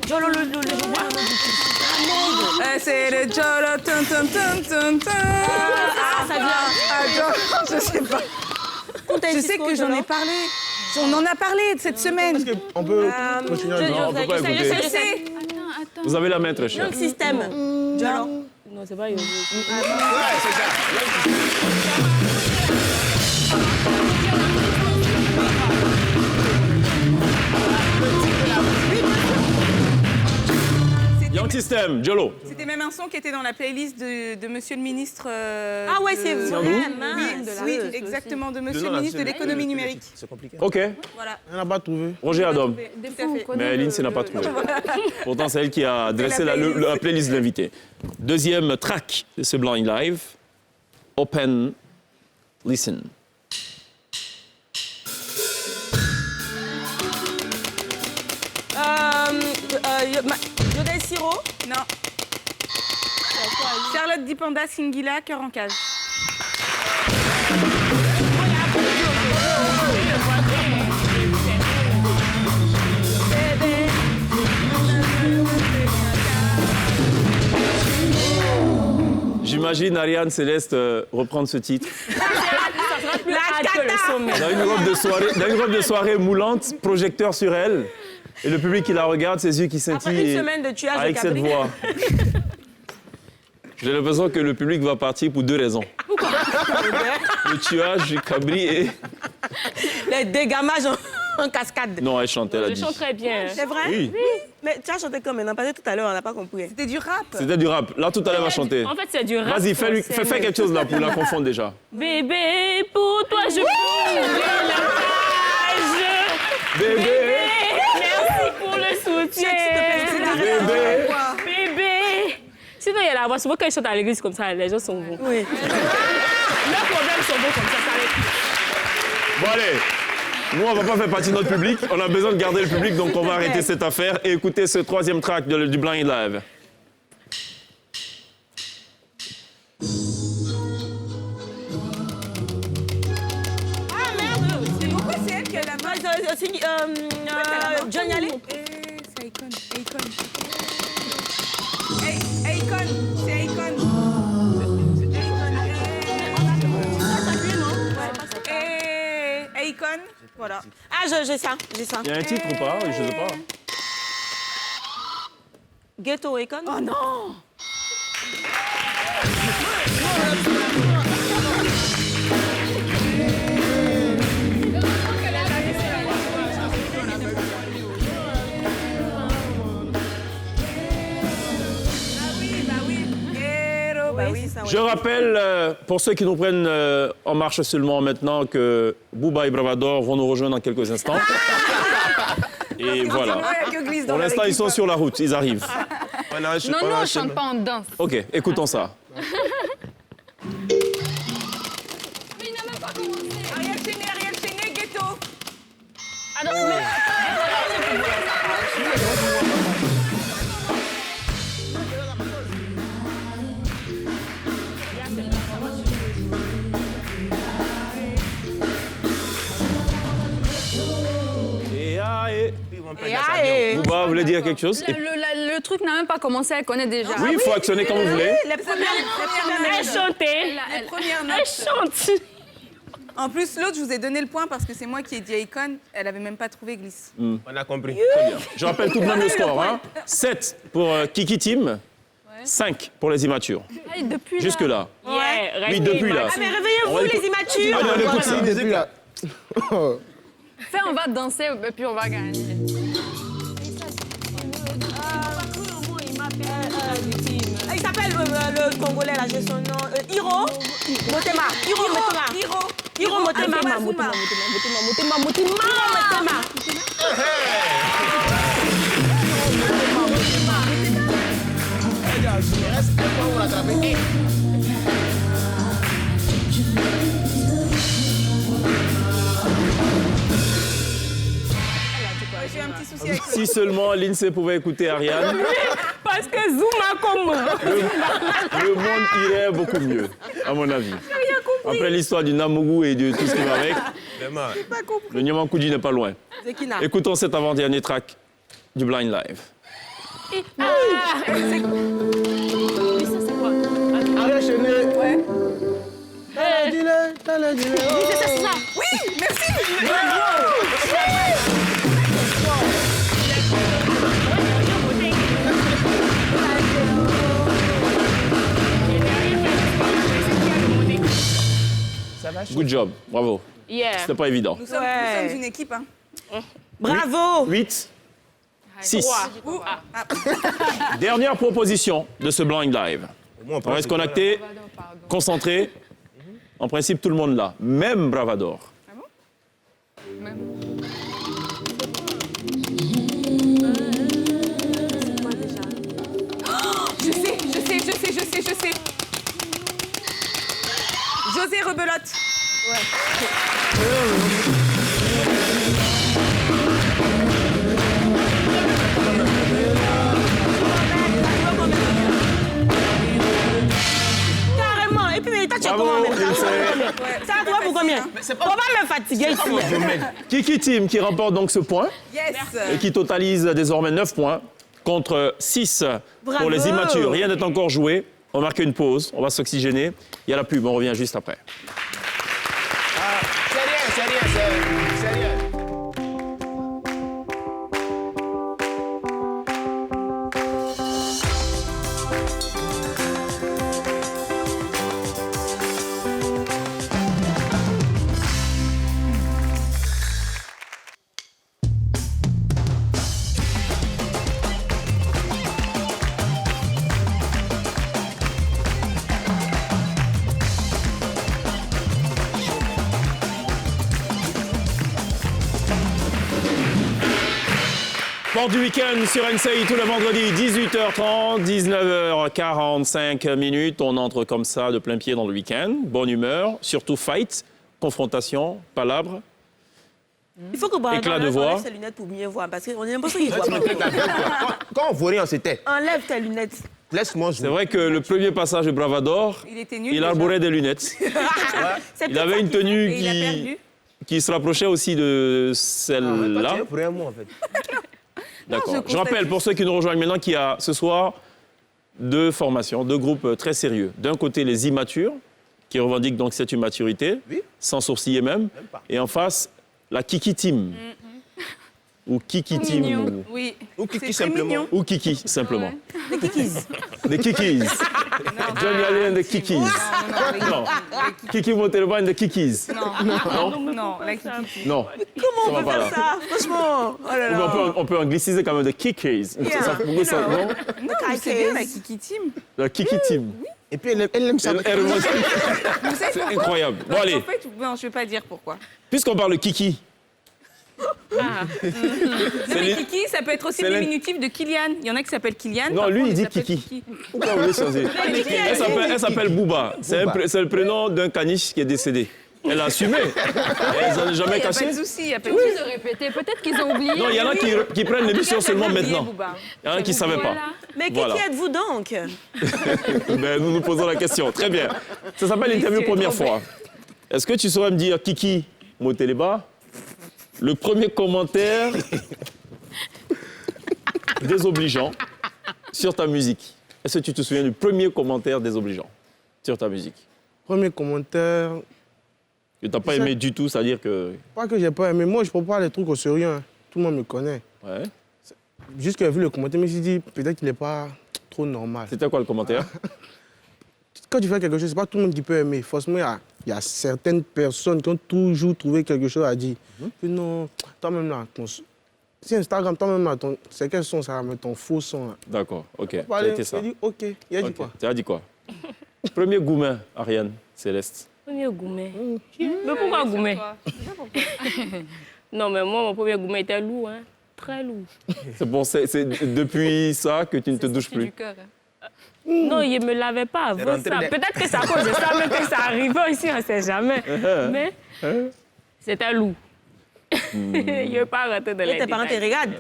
Jolo, le c'est le Jolo. Ça vient. Je sais pas. Je sais que j'en ai parlé. On en a parlé cette semaine. On peut continuer. Non, on peut pas écouter. Je sais. Vous avez la main, très chère. Le système. Jolo. Non, c'est pas Yogo. Ouais, c'est ça. Young System, Jolo. C'était même un son qui était dans la playlist de Monsieur le ministre. Ah ouais, c'est vrai. Oui, exactement, de Monsieur le ministre de l'économie numérique. C'est compliqué. OK. Voilà. On n'a pas trouvé. Roger Adam. Mais Lindsay n'a pas trouvé. Pourtant, c'est elle qui a dressé la playlist de l'invité. Deuxième track de ce blind live. Open, listen. Yodel Siro. Non. Charlotte Dipanda, Singila, Cœur en cage. J'imagine Ariane Céleste reprendre ce titre. Dans une robe de soirée moulante, projecteur sur elle. Et le public qui la regarde, ses yeux qui scintillent. Après une semaine de tuage avec de cette cabri. voix. J'ai l'impression que le public va partir pour deux raisons. Le tuage du cabri et... Les dégamages en cascade. Non, elle chantait, elle a Je dit. chante très bien. C'est vrai? Oui. Mais tu as chanté comme on a parlé tout à l'heure, on n'a pas compris. C'était du rap. C'était du rap. Là, tout à l'heure, elle va chanter. En fait, c'est du rap. Vas-y, fais quelque chose là pour la confondre déjà. Bébé, pour toi, je prendrai la page. Bébé. Merci pour le soutien. Bébé. Bébé. Sinon, il y a la voix. Souvent, quand ils chantent à l'église comme ça, les gens sont bons. Oui. Leurs problèmes sont bons comme ça. Bon, allez. Nous, on va pas faire partie de notre public. On a besoin de garder le public, donc on va arrêter cette affaire et écouter ce troisième track du Blind Live. Ah merde. Pourquoi c'est elle qui a la main? Johnny Alley. C'est Akon. Akon. C'est Akon. Akon. Voilà. Ah, j'ai ça. Il y a un titre ou pas? Je sais pas. Ghetto Akon. Oh non. Je rappelle, pour ceux qui nous prennent en marche seulement maintenant, que Booba et Bravador vont nous rejoindre dans quelques instants. Et voilà. Pour l'instant, ils sont sur la route, ils arrivent. Non, on ne chante pas, on danse. OK, écoutons ça. Ariel Chené, Ghetto. Ah non, mais... Booba voulait dire quelque chose? Le truc n'a même pas commencé, elle connaît déjà. Oui, il faut actionner comme vous voulez. Les premières Elle chantait. Les premières notes. Elle chante. En plus, l'autre, je vous ai donné le point parce que c'est moi qui ai dit Akon. Elle avait même pas trouvé Glisse. On a compris. Très bien. Je rappelle tout de même le score. Hein. 7 pour Kiki Team, 5 pour les immatures. Allez, depuis là. Jusque-là. Ouais, Oui, depuis là. Ah, mais réveillez-vous, les immatures. Allez, on écoute ça. Depuis là. Fais, on va danser et puis on va gagner. Il s'appelle le Congolais, là, j'ai son nom. Hiro Motema. Hiro Motema. Motema. J'ai un petit souci avec Si seulement l'INSEE pouvait écouter Ariane, Parce que Zouma comme le monde irait beaucoup mieux, à mon avis. Après l'histoire du Namougou et de tout ce qui va avec, le Nyamankoudji n'est pas loin. Zekina. Écoutons cet avant-dernier track du Blind Live. Ariane Chenet. Ouais. T'as la Oui, c'est ça. Oui, merci. Good job, bravo. Yeah. C'était pas évident. Nous sommes une équipe. Hein. Bravo. 8, 6. Ah. Dernière proposition de ce Blind Live. On reste connecté, concentré. En principe, tout le monde là, même Bravador. Je sais. José Rebelote. Carrément. Et puis, mais toi, tu as Bravo, comment même Lindsay. Ça va pour combien? On va me fatiguer ici. Kiki Team qui remporte donc ce point Yes. et qui totalise désormais 9 points contre 6 Bravo. pour les immatures. Rien n'est encore joué. On va marquer une pause, on va s'oxygéner. Il y a la pub, on revient juste après. C'est rien. Sport du week-end sur NCI tous les vendredis, 18h30, 19h45 minutes. On entre comme ça de plein pied dans le week-end. Bonne humeur, surtout fight, confrontation, palabre. Il faut que Brandon Éclat de voix. enlève ses lunettes pour mieux voir, parce qu'on a l'impression qu'il voit pas. Quand on voit rien, c'était. Enlève tes lunettes. Laisse-moi jouer. C'est vrai que le premier passage de Bravador, Il était nul. il arborait des lunettes. Il avait une tenue Et il a perdu. qui se rapprochait aussi de celle-là. C'est pour un mot, en fait. D'accord. Je rappelle, pour ceux qui nous rejoignent maintenant, qu'il y a ce soir deux formations, deux groupes très sérieux. D'un côté, les immatures, qui revendiquent donc cette immaturité, sans sourciller même. Et en face, la Kiki Team. Ou Kiki Team. Mignon. Oui. Ou Kiki C'est très simplement. mignon. Ou Kiki, simplement. Les kikis. Des Kikis. Johnny Allen des Kikis. Non. Kiki Motelban des Kikis. Non, la Kiki. Non. Comment Ça on va peut pas faire ça? Franchement. Oh là Mais là. on peut angliciser quand même des Kikis. Ça, pourquoi ça, non Non, mais c'est bien la Kiki Team. La Kiki Team. Et puis, elle aime ça. Vous savez C'est pourquoi? incroyable. Bon, allez. En fait, non, je ne vais pas dire pourquoi. Puisqu'on parle de Kiki. Non, mais Kiki, ça peut être aussi c'est le diminutif de Kylian. Il y en a qui s'appellent Kylian. Non, parfois, lui, on il les dit appelle Kiki. Pourquoi vous voulez changer Elle s'appelle Bouba. C'est le prénom d'un caniche qui est décédé. Elle a assumé. Elle n'en a jamais Il n'y a caché. pas de souci, il n'y a pas de Oui, souci. de répéter. Peut-être qu'ils ont oublié. Non, il y en a qui prennent l'émission seulement maintenant. Il y en a qui ne savaient pas. Mais qui Voilà. êtes-vous donc? Ben, nous nous posons la question. Très bien. Ça s'appelle l'interview première fois. Est-ce que tu saurais me dire, Kiki Moteleba, le premier commentaire désobligeant sur ta musique? Est-ce que tu te souviens du premier commentaire désobligeant sur ta musique? Premier commentaire, Que tu n'as pas aimé du tout, c'est-à-dire que... pas que j'ai pas aimé. Moi, je ne prends pas les trucs au sérieux. Hein. Tout le monde me connaît. Ouais. Juste que j'ai vu le commentaire, je me suis dit, peut-être qu'il n'est pas trop normal. C'était quoi le commentaire? Quand tu fais quelque chose, ce n'est pas tout le monde qui peut aimer. Forcément, il y a certaines personnes qui ont toujours trouvé quelque chose à dire. Que non, toi-même là, si Instagram, toi-même là, c'est quel son ça va mettre ton faux son là. D'accord, ok. Ça a Allez, été ça. il a dit, ok, il a dit Ok. quoi? Tu as dit quoi? Premier goumin, Ariane Céleste. Premier gourmet. Mais pourquoi gourmet? Non, mais moi, mon premier gourmet était lourd, hein. Très lourd. C'est depuis ça que tu ne te douches plus. Du cœur. Non, il ne me l'avait pas avant ça. Peut-être que c'est à cause de ça même que ça arrivait ici, on ne sait jamais. Mais c'est un loup. Il n'est pas rentré dans les tes parents te regardent.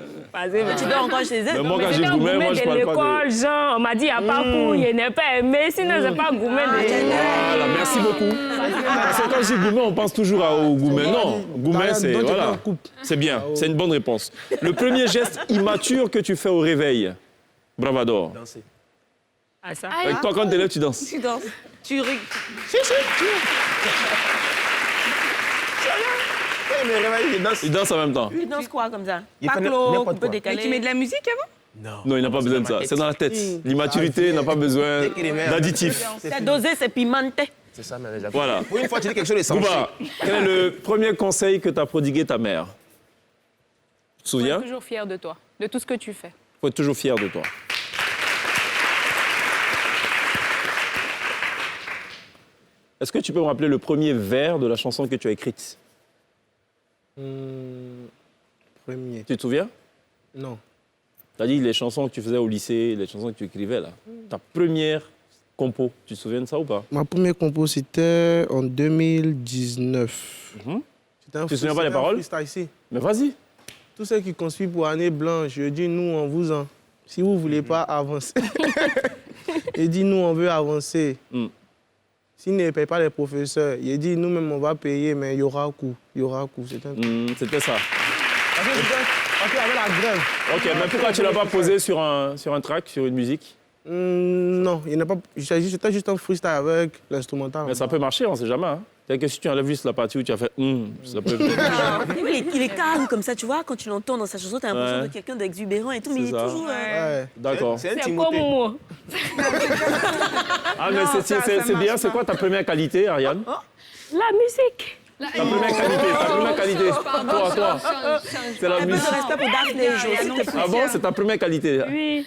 Tu dors encore chez eux. Mais moi, quand j'ai gourmet, moi, je parle pas de... Genre, on m'a dit, il n'y a pas cours, il n'est pas aimé. Sinon, je n'ai pas gourmet. Voilà, merci beaucoup. Parce que quand je dis gourmet, on pense toujours au gourmet. Non, gourmet, c'est... Voilà. C'est bien, c'est une bonne réponse. Le premier geste immature que tu fais au réveil, Bravador. Danser. Ah, ça. Avec toi, quand tu es là, tu danses. Tu danses. Tu ris. Il danse en même temps. Tu danses quoi comme ça? Il Pas fait clos, n'importe un peu quoi. décalé. Mais tu mets de la musique avant? Non, il n'a pas besoin de ça. C'est dans la tête. L'immaturité n'a pas besoin d'additifs. C'est dosé, c'est pimenté. C'est ça, mais Voilà. Pour une fois, tu dis quelque chose de sensé. Bouba, quel est le premier conseil que t'a prodigué ta mère? Tu te Sois souviens? toujours fier de toi, de tout ce que tu fais. Il faut être toujours fier de toi. Est-ce que tu peux me rappeler le premier vers de la chanson que tu as écrite? Premier. Tu te souviens? Non. Tu as dit les chansons que tu faisais au lycée, les chansons que tu écrivais là. Ta première compo, tu te souviens de ça ou pas? Ma première compo, c'était en 2019. Tu te souviens pas des paroles? Ici. Mais vas-y. Tous ceux qui conspirent pour année blanche, je dis nous, on vous en. Si vous ne voulez pas avancer, il dit nous, on veut avancer. S'ils ne payent pas les professeurs, il dit nous-mêmes, on va payer, mais il y aura coup. Il y aura coup. C'était ça. Parce qu'il y avait la grève. Ok, mais pourquoi tu ne l'as pas posé sur un track, sur une musique? Non, il n'a pas. C'était juste un freestyle avec l'instrumental. Mais ça peut marcher, on ne sait jamais. Hein. C'est-à-dire que si tu enlèves juste la partie où tu as fait ça peut Il est calme comme ça, tu vois. Quand tu l'entends dans sa chanson, tu as l'impression de quelqu'un d'exubérant et tout, mais il est toujours. D'accord. C'est comme moi. Ah, mais c'est bien. C'est quoi ta première qualité, Ariane? La musique. Ta première qualité. Toi. C'est la musique. Un peu de respect pour Daphné. Ah bon, c'est ta première qualité? Oui.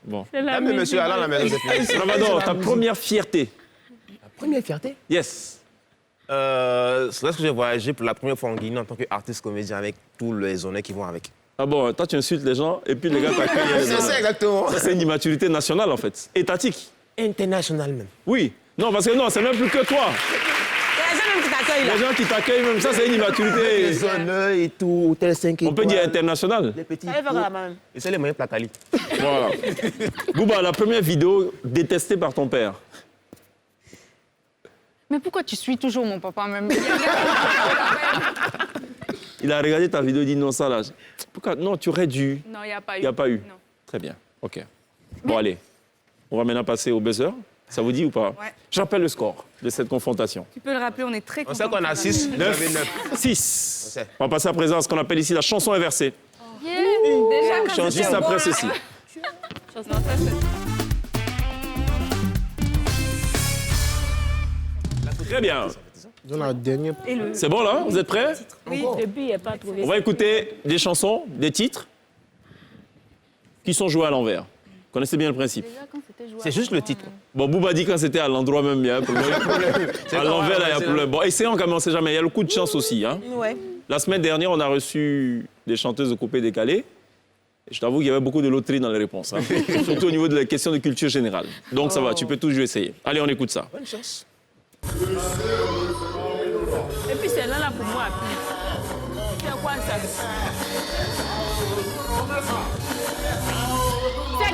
Bon. C'est la musique. Monsieur Alain, la maison, c'est fini. Salvador, ta première fierté? La première fierté? Yes. C'est lorsque j'ai voyagé pour la première fois en Guinée en tant qu'artiste comédien avec tous les honneurs qui vont avec. Ah bon, toi tu insultes les gens et puis les gars t'accueillent. C'est ça, exactement. Ça, c'est une immaturité nationale en fait, étatique. Internationale même. Oui. Non, parce que non, c'est même plus que toi. Les gens même qui t'accueillent là. Les gens qui t'accueillent, même ça, c'est une immaturité. Les honneurs et tout, hôtel 5 étoiles. On peut dire international. Les petits. Allez, va même. Et c'est les moyens placali. Voilà. Bouba, la première vidéo détestée par ton père. Mais pourquoi tu suis toujours mon papa même? Il a regardé ta vidéo et dit non, ça là. Pourquoi? Non, tu aurais dû. Non, il n'y a pas eu. Il n'y a pas eu. Non. Très bien. OK. Bon, allez. On va maintenant passer au buzzer. Ça vous dit ou pas? Ouais. Je rappelle le score de cette confrontation. Tu peux le rappeler, on est très On contents. sait qu'on a 6, 9, 6. On sait. On va passer à présent à ce qu'on appelle ici la chanson inversée. Déjà, Juste après ceci. Très bien. Dans la dernière. C'est bon là? Vous êtes prêts? Oui, depuis, il n'est pas trouvé. On va écouter des chansons, des titres qui sont joués à l'envers. Vous connaissez bien le principe. C'est juste le titre. Bon, Bouba dit quand c'était à l'endroit même, il y a un problème. À l'envers, là, il y a un problème. Bon, essayons quand même, on ne sait jamais. Il y a le coup de chance aussi. Hein. Ouais. La semaine dernière, on a reçu des chanteuses de coupé décalé. Et je t'avoue qu'il y avait beaucoup de loterie dans les réponses. Hein. Surtout au niveau de la question de culture générale. Donc ça va, tu peux toujours essayer. Allez, on écoute ça. Bonne chance. Et puis c'est là pour moi. C'est quoi ça? C'est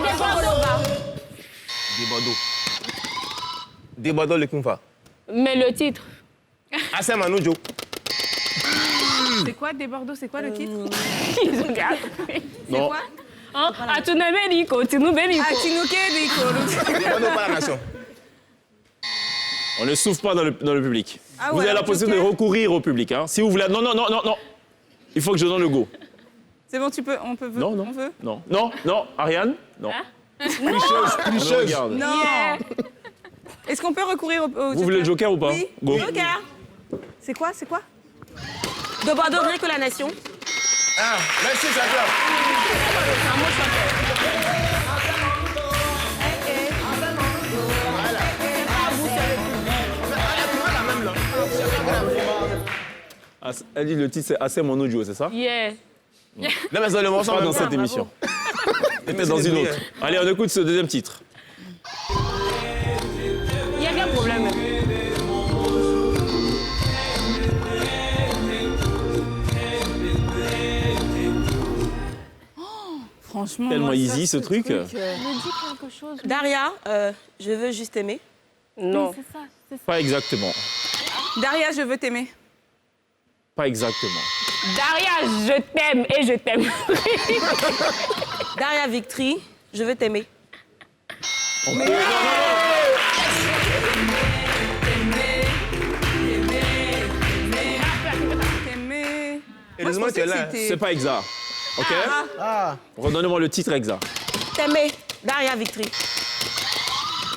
des bordeaux. Des Bordeaux, le Kumfa. Mais le titre? Assez Manoujo. C'est quoi des Bordeaux? C'est quoi le titre? Ils ont gardé. Non. Quoi? Ah, tu n'as pas dit quoi? Tu nous bénis Ah, tu nous quais Des Bordeaux, pas la nation. On ne souffle pas dans le public. Ah vous ouais, avez la ok. possibilité de recourir au public. Hein. Si vous voulez... Non. Il faut que je donne le go. C'est bon, on peut. Non. On veut? Non. Ariane? Non. Tricheuse. Regarde. Non. Est-ce qu'on peut recourir au Vous voulez le joker ou pas? Oui. Go. Joker. C'est quoi? De Bordeaux, rien que la nation. Ah, merci, Jacques. Elle dit le titre, c'est Assez mon audio, c'est ça? Yeah. Non, mais c'est le morceau. Pas dans cette émission. C'était dans une autre. Allez, on écoute ce deuxième titre. franchement. Tellement moi, easy ce truc. Me dis quelque chose. Daria, je veux juste aimer. Non. Oui, c'est ça. Pas exactement. Daria, je veux t'aimer. Pas exactement. Daria, je t'aime et je t'aime. Daria Victory, je veux t'aimer. T'aimer. Heureusement que tu es là. C'est pas exact. OK? Redonnez-moi le titre exact. T'aimer. Daria Victory.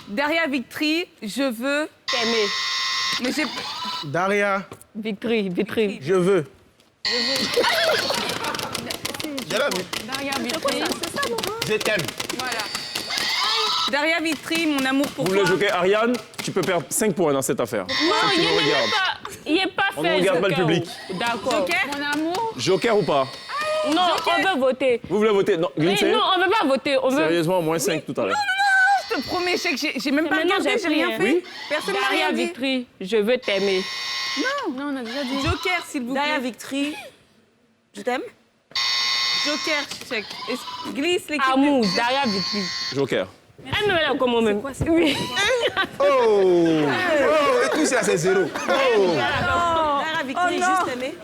Daria Victory, je veux T'aimer. Mais j'ai. Daria, Victory. je veux. Daria Victory. Je t'aime. Voilà. Daria Victory, mon amour pour Vous toi. voulez joker Ariane? Tu peux perdre 5 points dans cette affaire. Non, Si tu me regardes. il n'est pas fait. On ne regarde pas le Joker. public. D'accord. Joker. Mon amour. Joker ou pas? Non, on veut voter. Vous voulez voter? Non, Eh, Lindsay? non, on ne veut pas voter. On veut... Sérieusement, moins 5 tout à l'heure. Je te promets, chèque, j'ai même pas Maintenant, regardé, j'ai rien hein. fait. Oui. Personne n'a Daria rien dit. Victory, je veux t'aimer. Non, on a déjà dit. Joker, s'il vous Daria plaît. Victory, je t'aime. Joker, chèque. Glisse l'équipe. Amour, Daria Victory. Joker. Elle me met là comment même. Oui. Oh, et tout ça, c'est zéro. Daria Victory, non. juste aimer.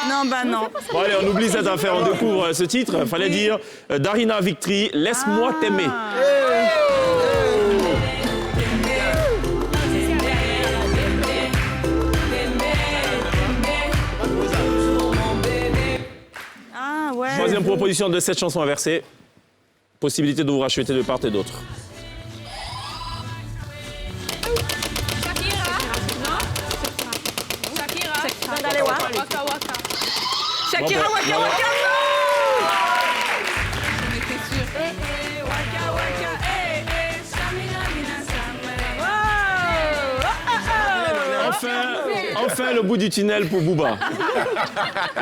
Non, bah non. Bon, allez, on oublie cette affaire, on découvre ce titre. Fallait dire Darina Victory, laisse-moi t'aimer. Ah ouais. Troisième proposition de cette chanson inversée. Possibilité de vous racheter de part et d'autre. Dangalewa. Shakira, Bon, Waka bon. Waka. On était sûrs. Waka Waka. Enfin, le bout du tunnel pour Booba.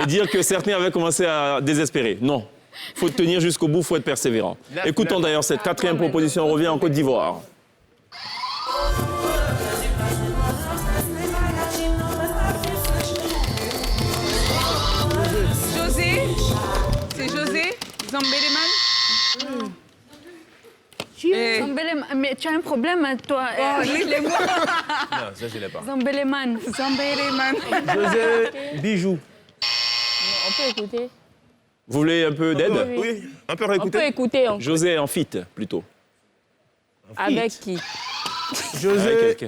Et dire que certains avaient commencé à désespérer. Non. Il faut tenir jusqu'au bout, il faut être persévérant. Écoutons d'ailleurs cette quatrième proposition. On revient en Côte d'Ivoire. José. C'est José. Zambeleman. Zambeleman. Mais tu as un problème, hein, toi. Les mots. Non, ça, je l'ai pas. Zambeleman. Zambeleman. José, bijou. On peut écouter. Vous voulez un peu d'aide? Oui, on peut On peut réécouter. écouter. hein. José en fit, plutôt. Avec qui? José, Ok.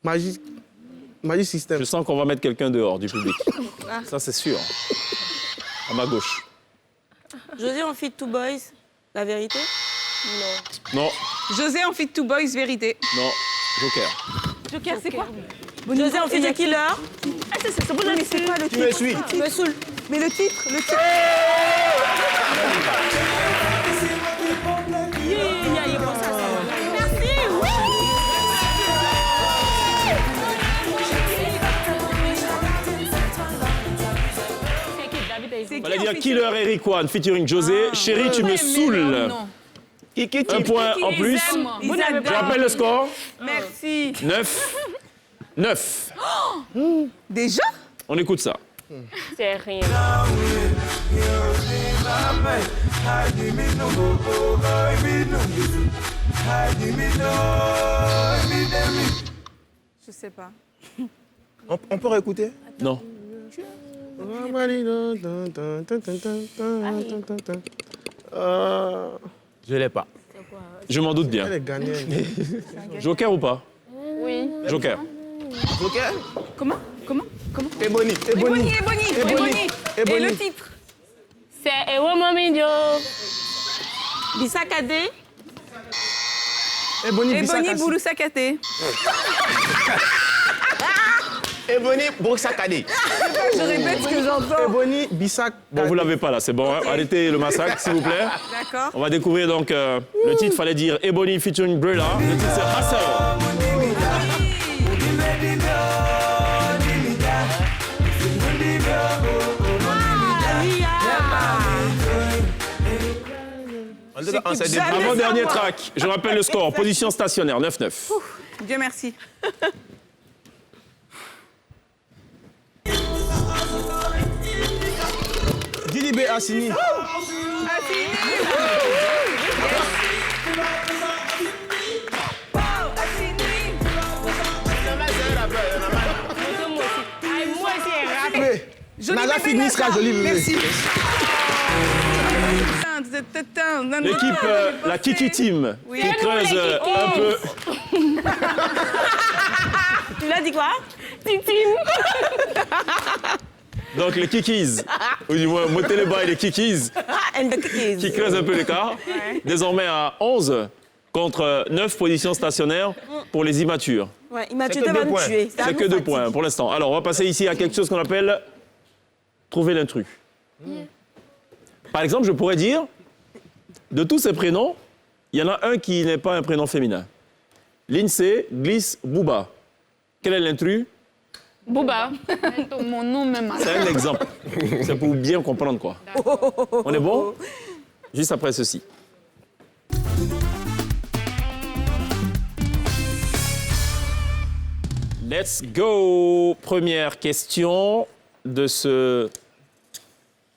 Magic System. Je sens qu'on va mettre quelqu'un dehors du public. Ça, c'est sûr. À ma gauche. José en Fit Two Boys, la vérité. Non, José en Fit Two Boys, vérité. non. Joker. Joker, c'est quoi? José en Fit The Killer. Ah, c'est bon, mais c'est quoi le Tu me suis. Tu me saoules. Mais le titre. Merci, oui. C'est qui Fallait en dire Fit Killer Eric One featuring José. Chérie, tu me saoules. Un point en plus. Vous Je rappelle le score. Merci. 9. Déjà? On écoute ça. C'est rien. Je sais pas. On peut réécouter? Non. Je l'ai pas. Je m'en doute bien. Elle est gagnante. Joker ou pas? Oui. Joker. Joker? Comment? Ebony. Ebony. Et le titre? C'est Ewo Momindio. Bissakadé. Ebony Ebony Boulou Sakate. Ebony Bourgsakadé. Je répète ce que j'entends. Ebony Bissak. Bon, vous l'avez pas là, c'est bon. Hein? Arrêtez le massacre, s'il vous plaît. D'accord. On va découvrir donc le titre. Fallait dire Ebony featuring Brilla. Le titre c'est Hustle. En tout cas, on s'est Jamais Avant dernier ça, moi. track. Je rappelle le score. Position stationnaire 9-9. Dieu merci. DJ B, Assini. Naza fini sera joli, bébé. Merci. L'équipe, la Kiki Team, Oui. qui creuse un peu. Tu l'as dit quoi? Donc les Kikis, ou du moins Moteleba et les Kikis, qui creusent un peu l'écart. Désormais à 11 contre 9 positions stationnaires pour les immatures. Ouais, immaturité va nous tuer. C'est que 2 points pour l'instant. Alors on va passer ici à quelque chose qu'on appelle trouver l'intrus. Par exemple, je pourrais dire, de tous ces prénoms, il y en a un qui n'est pas un prénom féminin. Lindsay glisse Bouba. Quel est l'intrus? Bouba. Mon nom même. C'est un exemple. C'est pour bien comprendre quoi. On est bon? Juste après ceci. Let's go. Première question de ce...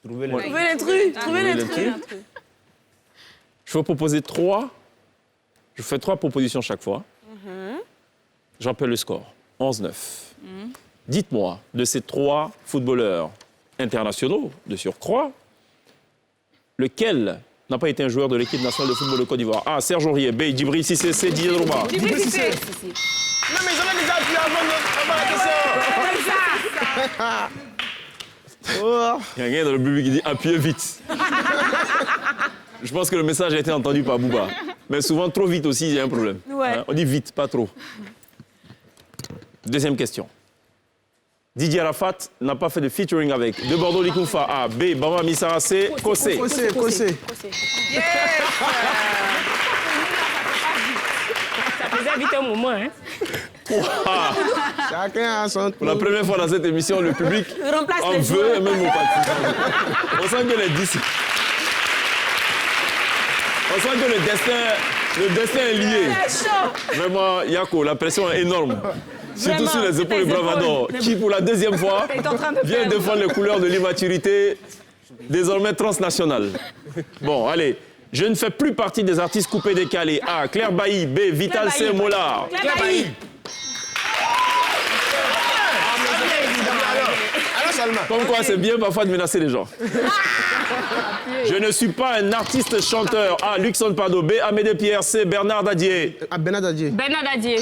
Trouver l'intrus. Trouver l'intrus. Je vais vous proposer 3. Je fais 3 propositions chaque fois. J'appelle le score. 11-9. Dites-moi, de ces 3 footballeurs internationaux de surcroît, lequel n'a pas été un joueur de l'équipe nationale de football de Côte d'Ivoire? A. Serge Aurier. B. Djibril Cissé. C. Didier Drogba. Djibril Cissé. Non, mais ils ont déjà appuyé avant la question. Il y a quelqu'un dans le public qui dit appuyez vite. Je pense que le message a été entendu par Bouba. Mais souvent, trop vite aussi, il y a un problème. Ouais. On dit vite, pas trop. Deuxième question. Didier Arafat n'a pas fait de featuring avec De Bordeaux Likoufa. A. B. Bamba Missara. C. Kossé. Kossé. Ça faisait vite un moment, hein. Chacun a son tour. Pour la première fois dans cette émission, le public en veut et même au parti. On sent que les 10... On sent que le destin est lié. Vraiment, Yako, la pression est énorme. Surtout sur les épaules de Bravador, qui pour la deuxième fois vient défendre les couleurs de l'immaturité, désormais transnationale. Bon, allez. Je ne fais plus partie des artistes coupés décalés. A. Claire Bailly. B. Vital C. Mollard. Claire Bailly. Comme quoi, c'est bien parfois de menacer les gens. Je ne suis pas un artiste chanteur. A. Luxon Pardo. B. Amédée Pierre. C. Bernard Dadier. Bernard Dadier. Bernard Dadier.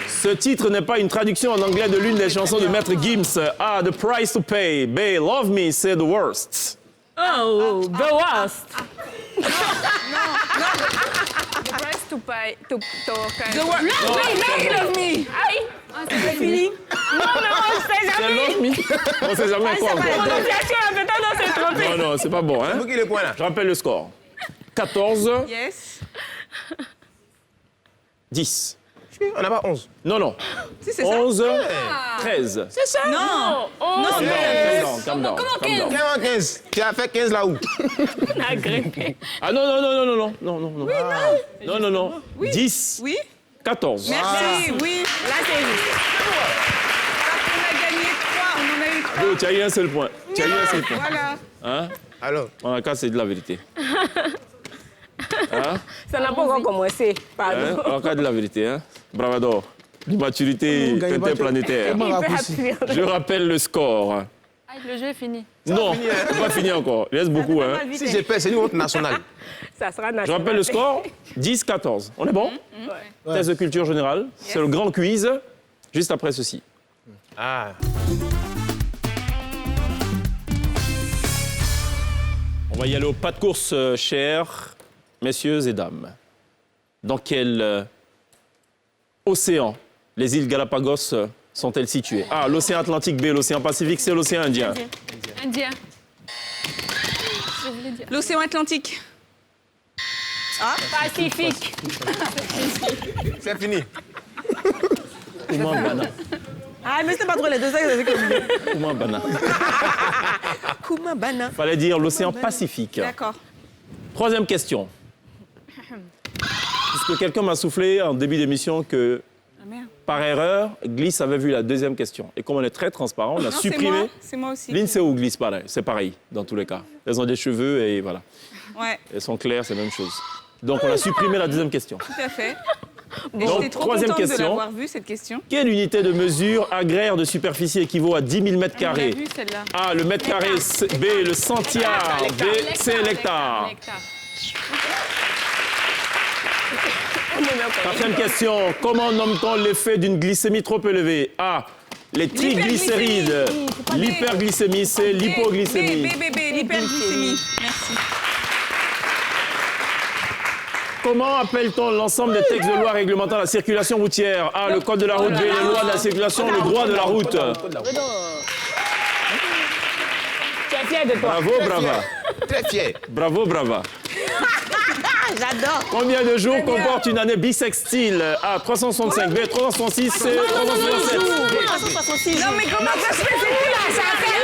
Ce titre n'est pas une traduction en anglais de l'une des chansons de Maître Gims. A. The Price to Pay. B. Love Me, C'est the Worst. Oh, the worst. The price to pay. To The worst. Love me. Aïe. C'est fini. Non, mais on ne sait C'est jamais. Love Me. On sait jamais quoi encore. Prononciation, peut-être on s'est trompé. Non, non, c'est pas bon. Hein? C'est vous qui les points là. Je rappelle le score. 14, Yes. 10. On n'a pas 11. Non, non. Si, c'est ça. 11, 13. C'est ça. Non. Oh, Calm down. 15. Tu as fait 15 là où? on a grimpé. Ah non, non, non, non, non, non, non, non, non. Non, non, non. 10, Oui. 14. Merci. Oui. Là, c'est juste. On a gagné 3. On en a eu 3. Bon, tu as eu un seul point. Tu as eu un seul point. Voilà. Hein? Alors, En tout cas, c'est de la vérité. Hein? Ça n'a pas encore commencé. Hein? Pardon. En tout cas, de la vérité. Hein? Bravador. L'immaturité interplanétaire. Je rappelle le score. Ah, le jeu est fini. Non, c'est pas fini encore. Il reste beaucoup. Hein? si j'ai peur, c'est une honte nationale. Ça sera Je national. rappelle le score, 10-14. On est bon? Test de culture générale. C'est le grand quiz, juste après ceci. Ah. On va y aller au pas de course, chers messieurs et dames. Dans quel océan les îles Galapagos sont-elles situées? A. L'océan Atlantique. B. L'océan Pacifique. C. L'océan Indien. Indien. Je voulais dire. L'océan Atlantique. Pacifique. C'est fini. Comment Bana? Ah, mais c'est pas trop les deux, c'est comme Comment Bana? Kuma Bana. Fallait dire l'océan Pacifique. D'accord. Troisième question. Puisque quelqu'un m'a soufflé en début d'émission que Par erreur, Glisse avait vu la deuxième question. Et comme on est très transparent, on a supprimé. C'est moi aussi. Lindsay ou Glisse, pareil. C'est pareil dans tous les cas. Elles ont des cheveux et voilà. Ouais. Elles sont claires, c'est la même chose. Donc on a supprimé la deuxième question. Tout à fait. Donc, j'étais trop troisième contente question. de l'avoir vue, cette question. Quelle unité de mesure agraire de superficie équivaut à 10 000 mètres carrés? vu celle-là. A, le mètre carré. B, le centiare. D, c'est l'hectare. Quatrième question. Comment nomme-t-on l'effet d'une glycémie trop élevée? A, les triglycérides. L'hyperglycémie, c'est l'hypoglycémie. L'hyperglycémie. Merci. Comment appelle-t-on l'ensemble des textes de loi réglementant la circulation routière? A, le code de la route. B, les lois de la circulation, le droit de la route. Tu es fier de toi. Bravo, brava. Très fier. Bravo, brava. J'adore. Combien de jours comporte une année bissextile? A, 365. B, 366. C, 367. 366. Non, mais comment ça se fait? C'est qui là? Ça a fait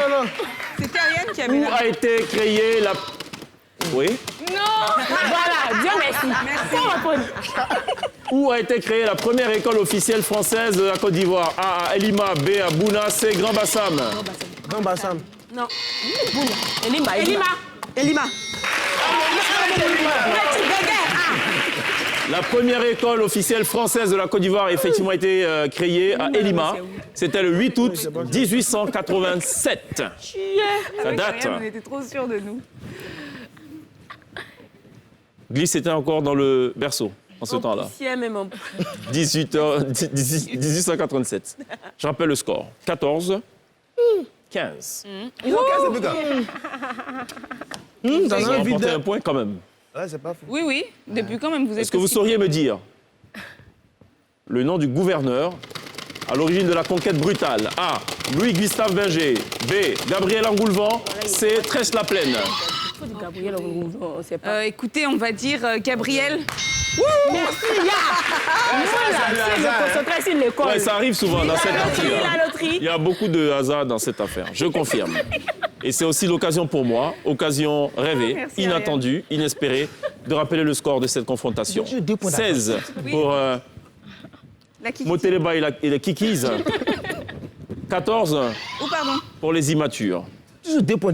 Non. C'était Ariane qui a mis Où la... a été créée la... Oui? Non. Voilà, Dieu merci. Où a été créée la première école officielle française de la Côte d'Ivoire? A, à Elima. B, à Bouna. C, Grand Bassam. Grand Bassam. Non. Elima. La première école officielle française de la Côte d'Ivoire a effectivement été créée à Elima. C'était le 8 août 1887. Ça date. On était trop sûrs de nous. Glisse était encore dans le berceau en ce temps-là. 1887. Je rappelle le score. 14, 15. Ils ont 15 buts. Vous avez remporté un point quand même. Ouais, c'est pas fou. Oui, oui. Depuis quand même, vous êtes... Est-ce que vous sauriez me dire le nom du gouverneur à l'origine de la conquête brutale? A, Louis-Gustave Binger. B, Gabriel Engoulevent. C, Trèche-la-Plaine. écoutez, on va dire Gabriel. Merci, c'est de concentrer sur l'école. Ouais, ça arrive souvent dans cette partie. Il y a beaucoup de hasard dans cette affaire, je confirme. Et c'est aussi l'occasion pour moi, occasion rêvée, Merci, inattendue, inespérée, de rappeler le score de cette confrontation. 16 pour Moteleba et les Kikis. 14 pour les immatures. Toujours 2 points.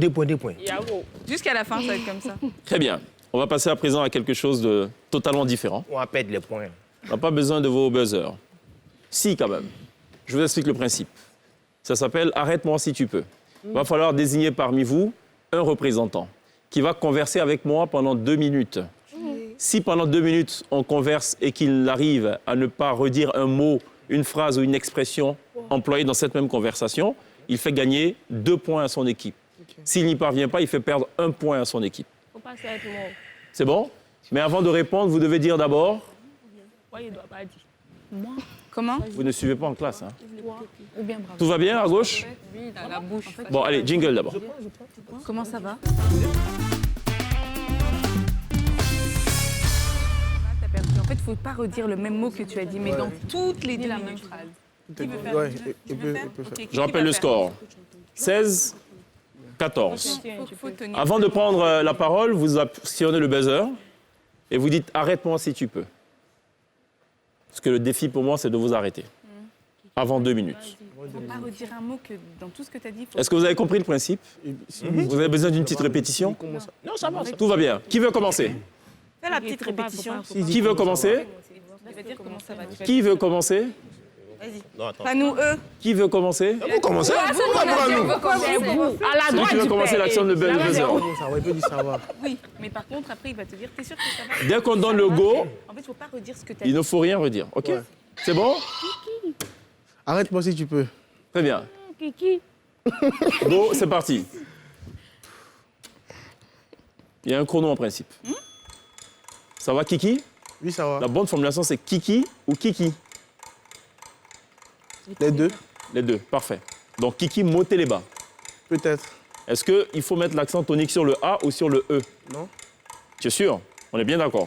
Jusqu'à la fin, ça va être comme ça. Très bien. On va passer à présent à quelque chose de totalement différent. On va perdre les points. On n'a pas besoin de vos buzzers. Si, quand même. Je vous explique le principe. Ça s'appelle « Arrête-moi si tu peux ». Il va falloir désigner parmi vous un représentant qui va converser avec moi pendant 2 minutes. Si pendant 2 minutes, on converse et qu'il arrive à ne pas redire un mot, une phrase ou une expression employée dans cette même conversation, il fait gagner 2 points à son équipe. S'il n'y parvient pas, il fait perdre 1 point à son équipe. C'est bon? Mais avant de répondre, vous devez dire d'abord... Moi. Comment? Vous ne suivez pas en classe, hein? Ou bien bravo. Tout va bien à gauche? Oui, dans la bouche. Bon, allez, jingle d'abord. Comment ça va? En fait, il ne faut pas redire le même mot que tu as dit, mais dans toutes les 2 minutes. Ouais, il peut faire. Je rappelle le score. 16, 14. Faut tenir. Avant de prendre la parole, vous actionnez le buzzer et vous dites « Arrête-moi si tu peux ». Parce que le défi pour moi, c'est de vous arrêter. Avant 2 minutes. Il ne faut pas redire un mot que dans tout ce que tu as dit. Est-ce que vous avez compris le principe? Vous avez besoin d'une petite répétition? Non, ça va. Tout va bien. Qui veut commencer? Fais la petite répétition. Qui veut commencer? Qui veut commencer? Vas-y. Pas nous, eux. Qui veut commencer? Vous commencez. À la Celui droite qui veut du commencer père. l'action de buzzer. Ça va, il peut dire ça va. Oui, mais par contre, après, il va te dire, t'es sûr que ça va? Dès qu'on donne le go, En fait, il ne faut pas redire ce que tu as il dit. ne faut rien redire. OK? Ouais. C'est bon? Arrête-moi si tu peux. Très bien. Go, c'est parti. Il y a un chrono en principe. Ça va, Kiki? Oui, ça va. La bonne formulation, c'est Kiki ou Kiki? Les deux, Les deux, parfait. Donc, Kiki Moteleba. peut-être. Est-ce qu'il faut mettre l'accent tonique sur le A ou sur le E? Non. Tu es sûr? On est bien d'accord?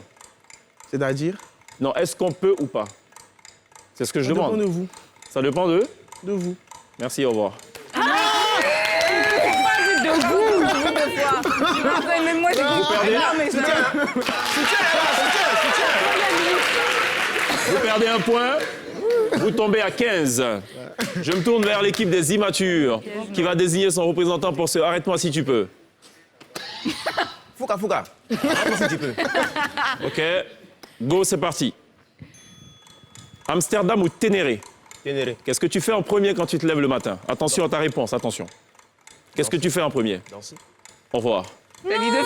C'est-à-dire? Non, est-ce qu'on peut ou pas? C'est ce que je Ça demande. dépend de vous. Ça dépend de? De vous. Merci, au revoir. De vous, même moi, j'ai Vous perdez? Non, mais Vous perdez un point. Vous tombez à 15. Je me tourne vers l'équipe des immatures qui va désigner son représentant pour ce arrête-moi si tu peux. Fouka. Arrête-moi si tu peux. OK. Go, c'est parti. Amsterdam ou Ténéré? Ténéré. Qu'est-ce que tu fais en premier quand tu te lèves le matin? Attention à ta réponse, attention. Qu'est-ce que tu fais en premier? Danser. Au revoir. T'as dit 2 fois.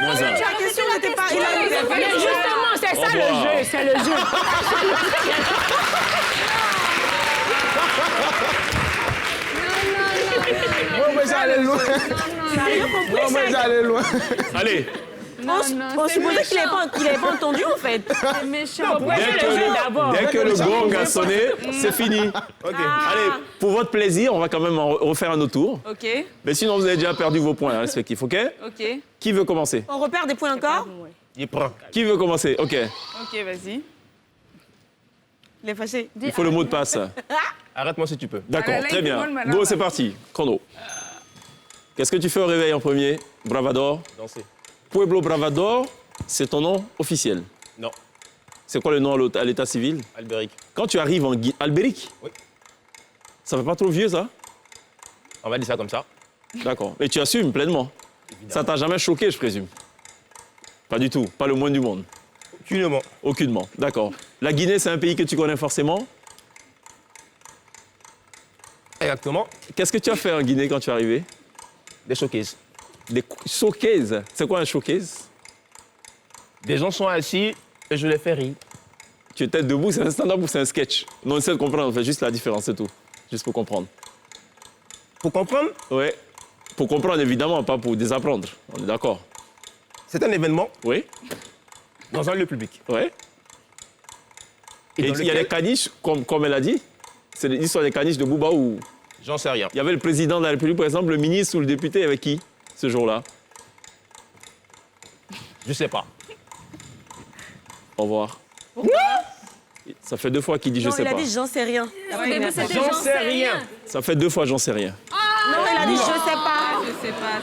Moins 1. La question n'était pas... Justement, c'est ça le jeu, c'est le jeu. Non, mais ça allait loin. Non, mais ça allait loin. Allez. On supposait qu'il n'avait pas entendu, en fait. C'est méchant. Dès que le gong a sonné, c'est fini. Ok. Allez, pour votre plaisir, on va quand même en refaire un autre tour. OK. Mais sinon, vous avez déjà perdu vos points respectifs, OK? OK. Qui veut commencer? On repère des points encore. Il prend. Qui veut commencer? OK. OK, vas-y. Il est fâché. Il faut le mot de passe. Arrête-moi si tu peux. D'accord, Allez, là, très il bien. demande maintenant, Go, là. c'est parti. Chrono. Qu'est-ce que tu fais au réveil en premier? Bravador. Danser. Pueblo Bravador, c'est ton nom officiel. Non. C'est quoi le nom à l'état civil? Albéric. Quand tu arrives en Albéric? Oui. Ça fait pas trop vieux, ça? On va dire ça comme ça. D'accord. Mais tu assumes pleinement. Ça t'a jamais choqué, je présume? Pas du tout. Pas le moins du monde. Aucunement. Aucunement. D'accord. La Guinée, c'est un pays que tu connais forcément. Exactement. Qu'est-ce que tu as fait en Guinée quand tu es arrivé? Des showcases. Des showcases. C'est quoi un showcase? Des gens sont assis et je les fais rire. Tu étais debout, c'est un stand-up ou c'est un sketch? Non, on essaie de comprendre, on fait juste la différence, c'est tout. Juste pour comprendre. Pour comprendre, Oui. Pour comprendre, évidemment, pas pour désapprendre. On est d'accord. c'est un événement Oui. dans un lieu public. Oui. Et dans il y a lequel- les caniches, comme elle a dit. C'est l'histoire des caniches de Bouba où J'en sais rien. il y avait le président de la République, par exemple, le ministre ou le député avec qui ce jour-là? Je sais pas. Au revoir. Ça fait 2 fois qu'il dit je Non, sais il a pas. dit j'en sais rien. J'en sais rien. Ça fait 2 fois j'en sais rien. Non, il a dit je sais pas. Je sais pas.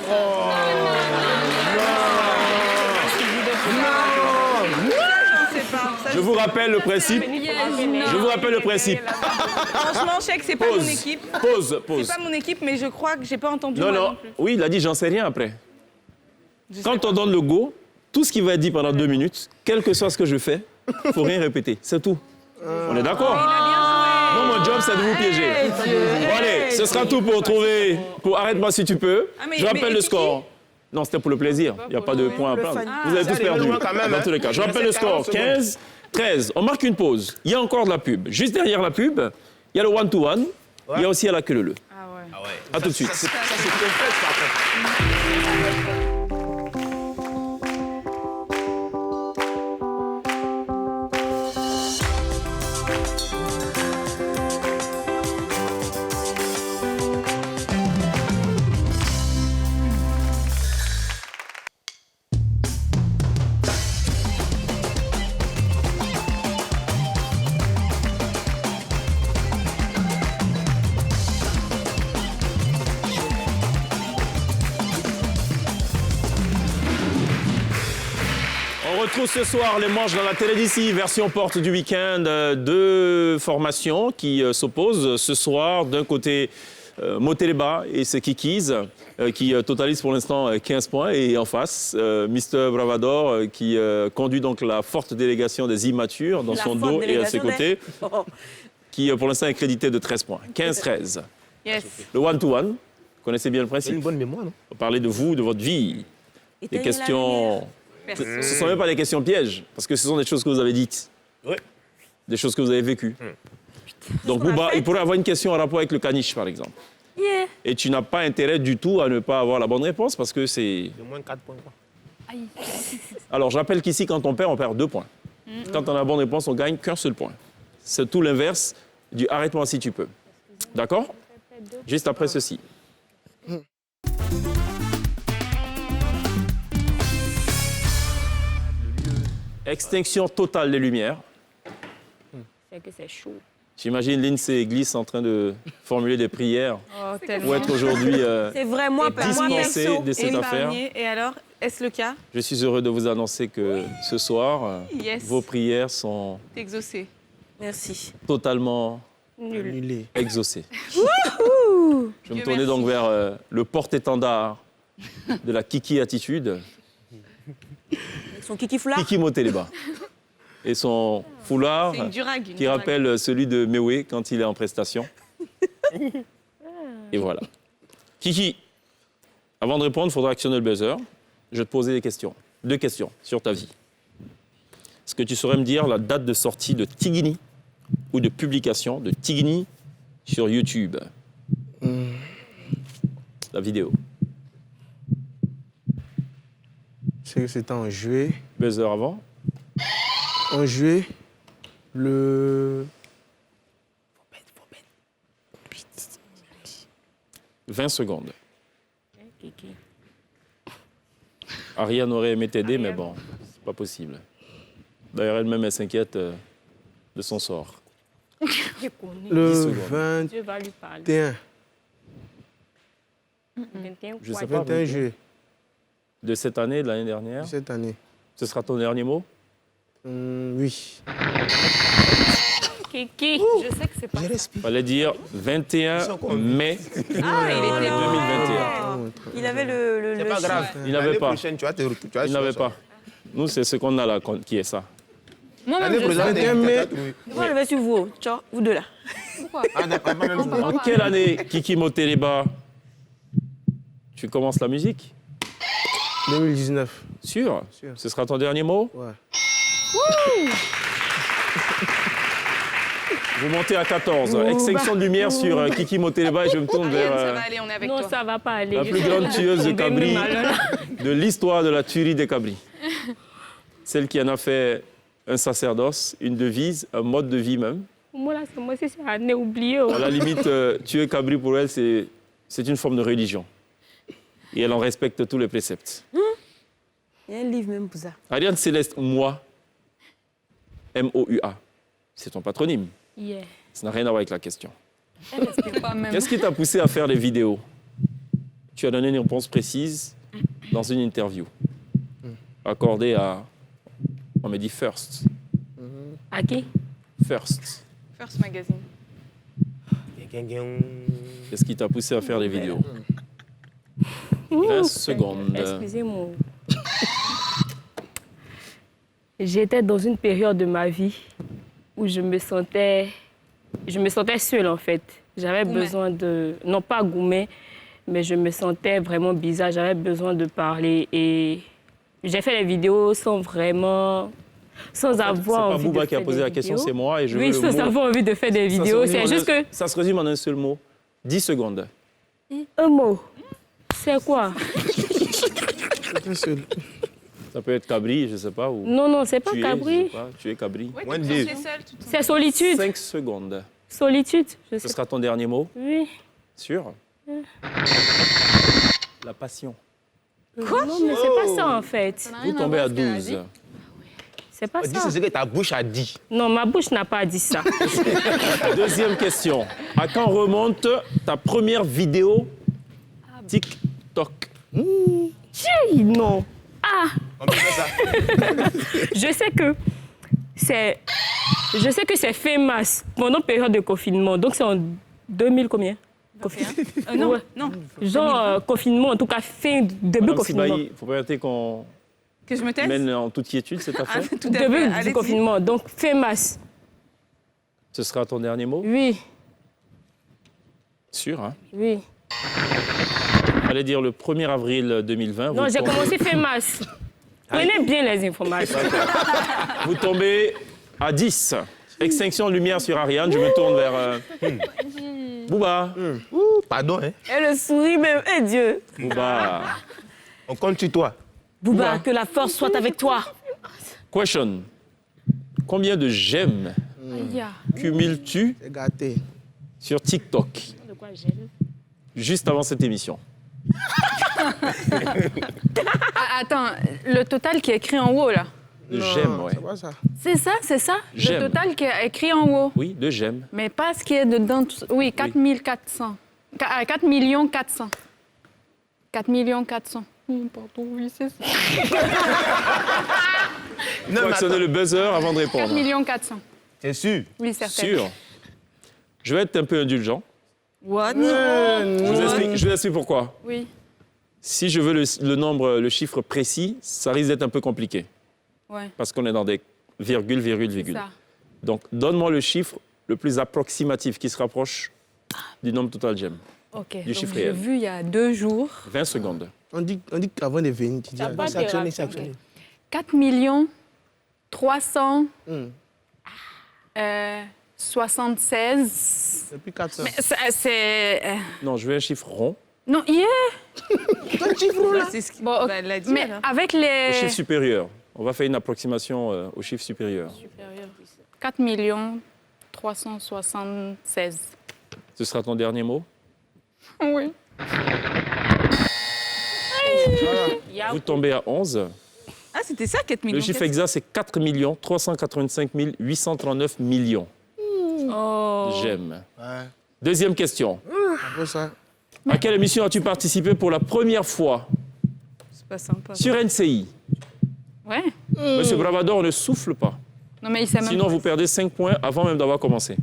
Je sais pas. Ça, Je vous rappelle le principe. Je vous rappelle le principe. Franchement, je sais que c'est pas mon Pause. équipe. Pause. Pause. C'est pas mon équipe, mais je crois que j'ai pas entendu. Non, moi non. plus. Oui, il a dit j'en sais rien après. Quand on donne le go, tout ce qui va être dit pendant 2 minutes, quel que soit ce que je fais, il faut rien répéter. C'est tout. On est d'accord? Non, mon job, c'est de vous piéger. Bon, allez, ce sera tout pour trouver. Pour arrête-moi si tu peux. mais- Je rappelle mais le Kiki- score. Non, c'était pour le plaisir. Il n'y a pas de point à prendre. Vous avez tous allez, perdu. loin quand même, Dans hein. tous les cas. Je Il rappelle le reste 40 score. 15, 13. On marque une pause. Il y a encore de la pub. Juste derrière la pub, il y a le one-to-one. Il y a aussi à la queue leu. Ah ouais. Ah ouais. À tout de suite. Ça, c'est complexe, par contre. On retrouve ce soir les manches dans la télé d'ici, version porte du week-end. 2 formations qui s'opposent ce soir. D'un côté, Moteleba et ses Kikis, qui totalisent pour l'instant 15 points. Et en face, Mr. Bravador, qui conduit donc la forte délégation des immatures dans son dos et à ses côtés, qui pour l'instant est crédité de 13 points. 15-13. Yes. Le one-to-one, vous connaissez bien le C'est principe. une bonne mémoire, non? On parlait de vous, de votre vie. Des questions... Ce ne sont même pas des questions pièges, parce que ce sont des choses que vous avez dites. Oui. Des choses que vous avez vécues. Donc, Bouba, il pourrait avoir une question en rapport avec le caniche, par exemple. Yeah. Et tu n'as pas intérêt du tout à ne pas avoir la bonne réponse, parce que c'est... De moins 4 points, quoi. Alors, je rappelle qu'ici, quand on perd 2 points. Quand on a la bonne réponse, on gagne qu'un seul point. C'est tout l'inverse du « arrête-moi si tu peux ». D'accord? Juste après ceci. Extinction totale des lumières. C'est que c'est chaud. J'imagine Lindsay Église en train de formuler des prières pour être aujourd'hui C'est vrai, moi, dispensée de cette affaire. Et alors, est-ce le cas? Je suis heureux de vous annoncer que ce soir, vos prières sont Exaucé. Merci. totalement Annulé. exaucées. Je vais me tourner donc vers le porte-étendard de la Kiki attitude, Son kiki foulard. Kiki Moteleba. Et son foulard C'est une durague, une qui durague. rappelle celui de Mewé quand il est en prestation. Et voilà. Kiki, avant de répondre, il faudra actionner le buzzer. Je vais te poser des questions. 2 questions sur ta vie. Est-ce que tu saurais me dire la date de sortie de Tigini ou de publication de Tigini sur YouTube? La vidéo. C'est que c'était en juillet. Buzzer avant. En juillet, le... 20 secondes. Ariane aurait aimé t'aider, mais bon, c'est pas possible. D'ailleurs, elle-même, elle s'inquiète de son sort. Le 10 secondes. Dieu va lui parler. 21. 21 Je sais quoi? pas. 21 juillet. De cette année, de l'année dernière. Cette année. Ce sera ton dernier mot? Oui. Kiki. Je sais que c'est pas ça. Fallait dire 21 mai Ah, il était 2021. Il avait le C'est pas grave. Il n'avait L'année pas. prochaine, tu vas te retrouver. Il n'avait pas. Nous, c'est ce qu'on a là qui est ça. L'année prochaine, 21 mai. Moi, je vais sur vous, tu vois, vous deux là. En quelle année, Kiki Moteleba, tu commences la musique? 2019. Sûr? Ce sera ton dernier mot? Ouais. Vous montez à 14. Extinction de lumière sur Kiki Moteleba et je me tourne Ariane, ça vers va aller, on est avec Non, toi. ça va pas aller. la Je plus suis grande tueuse de tombée cabri malade. de l'histoire de la tuerie des cabris. Celle qui en a fait un sacerdoce, une devise, un mode de vie même. Moi, là, c'est moi, c'est année oubliée. Oh. À la limite, tuer cabri pour elle, c'est une forme de religion. Et elle en respecte tous les préceptes. Il y a un livre même pour ça. Ariane Céleste Moi, M-O-U-A, c'est ton patronyme. Yeah. Ça n'a rien à voir avec la question. Elle respire pas même. Qu'est-ce qui t'a poussé à faire les vidéos? Tu as donné une réponse précise dans une interview accordée à, on me dit First. À qui? First. First Magazine. Qu'est-ce qui t'a poussé à faire les vidéos? 20 secondes. Excusez-moi. J'étais dans une période de ma vie où je me sentais seule, en fait. J'avais besoin de... Non, pas gourmet, mais je me sentais vraiment bizarre. J'avais besoin de parler et j'ai fait les vidéos sans vraiment... Sans avoir envie de faire des vidéos. C'est pas Bouba qui a posé la question, c'est moi. Et je veux oui, le sans mot. avoir envie de faire des vidéos. C'est juste que... Ça se résume en un seul mot. 10 secondes. Un mot. C'est quoi? Ça peut être cabri, je sais pas. Ou Non, non, c'est pas tu es, cabri. je sais pas, tu es cabri. Ouais, tu es seule, tout le temps. C'est solitude. 5 secondes. Solitude, je Ce sais. sera ton dernier mot? Oui. Sûr? La passion. Quoi? Non, mais c'est pas ça, en fait. Vous tombez à 12. C'est pas Dis ça. ce que ta bouche a dit. Non, ma bouche n'a pas dit ça. Deuxième question. À quand remonte ta première vidéo TikTok? Tiens, non. Ah! Je sais que c'est famous pendant la période de confinement. Donc, c'est en 2000 combien? Non, Ouais. non. Genre confinement, en tout cas, début Madame confinement. Sibahi, il faut pas arrêter qu'on Que je me taise? mène en toute quiétude cette affaire. Tout à fait, Début allez-y. du confinement, donc famous. Ce sera ton dernier mot? Oui, Sûr, hein? oui. Allez dire le 1er avril 2020. Non, vous j'ai tombez- commencé famous. Prenez bien les informations. Vous tombez à 10. Extinction de lumière sur Ariane. Je me tourne vers Bouba. Pardon, hein? Et le sourit même, et Dieu. Bouba. On compte sur toi. Bouba, que la force soit avec toi. Question. Combien de j'aime cumules-tu C'est gâté. sur TikTok De quoi j'aime? juste avant cette émission? Ah, attends, le total qui est écrit en haut, là. De Non, j'aime, ouais. C'est pas ça. C'est ça. J'aime. Le total qui est écrit en haut. Oui, de j'aime. Mais pas ce qui est dedans. Oui, 4 400. 4 400. 4 400. Pardon, oui, c'est ça. Il faut actionner le buzzer avant de répondre. 4 400. T'es sûr? Oui, certain. Sûr. Je vais être un peu indulgent. What? Je vous explique pourquoi. Oui. Si je veux le nombre, le chiffre précis, ça risque d'être un peu compliqué. Ouais. Parce qu'on est dans des virgules, virgules, virgules. Ça. Donc, donne-moi le chiffre le plus approximatif qui se rapproche du nombre total j'aime. OK. Du Donc, chiffre j'ai réel. vu il y a 2 jours. 20 secondes. On dit qu'avant de venir, tu dis... T'as pas c'est été actionné, rapide. c'est actionné. 4 300 76. Depuis 400. Mais c'est... Non, je veux un chiffre rond. Non, yeah! Ton chiffre là. C'est ce qu'il Bon, ok. l'a dit. Mais alors. avec Au les... chiffre supérieur. On va faire une approximation au chiffre supérieur. 4 376. Ce sera ton dernier mot? Oui. Vous tombez à 11. Ah, c'était ça, 4 millions. Le chiffre exact, c'est 4 385 839 millions. Oh. J'aime. Ouais. Deuxième question. Après ça. À quelle émission as-tu participé pour la première fois? C'est pas sympa. Sur NCI. Ouais. Monsieur Bravador ne souffle pas. Non, mais il sait même Sinon, pas. vous perdez 5 points avant même d'avoir commencé.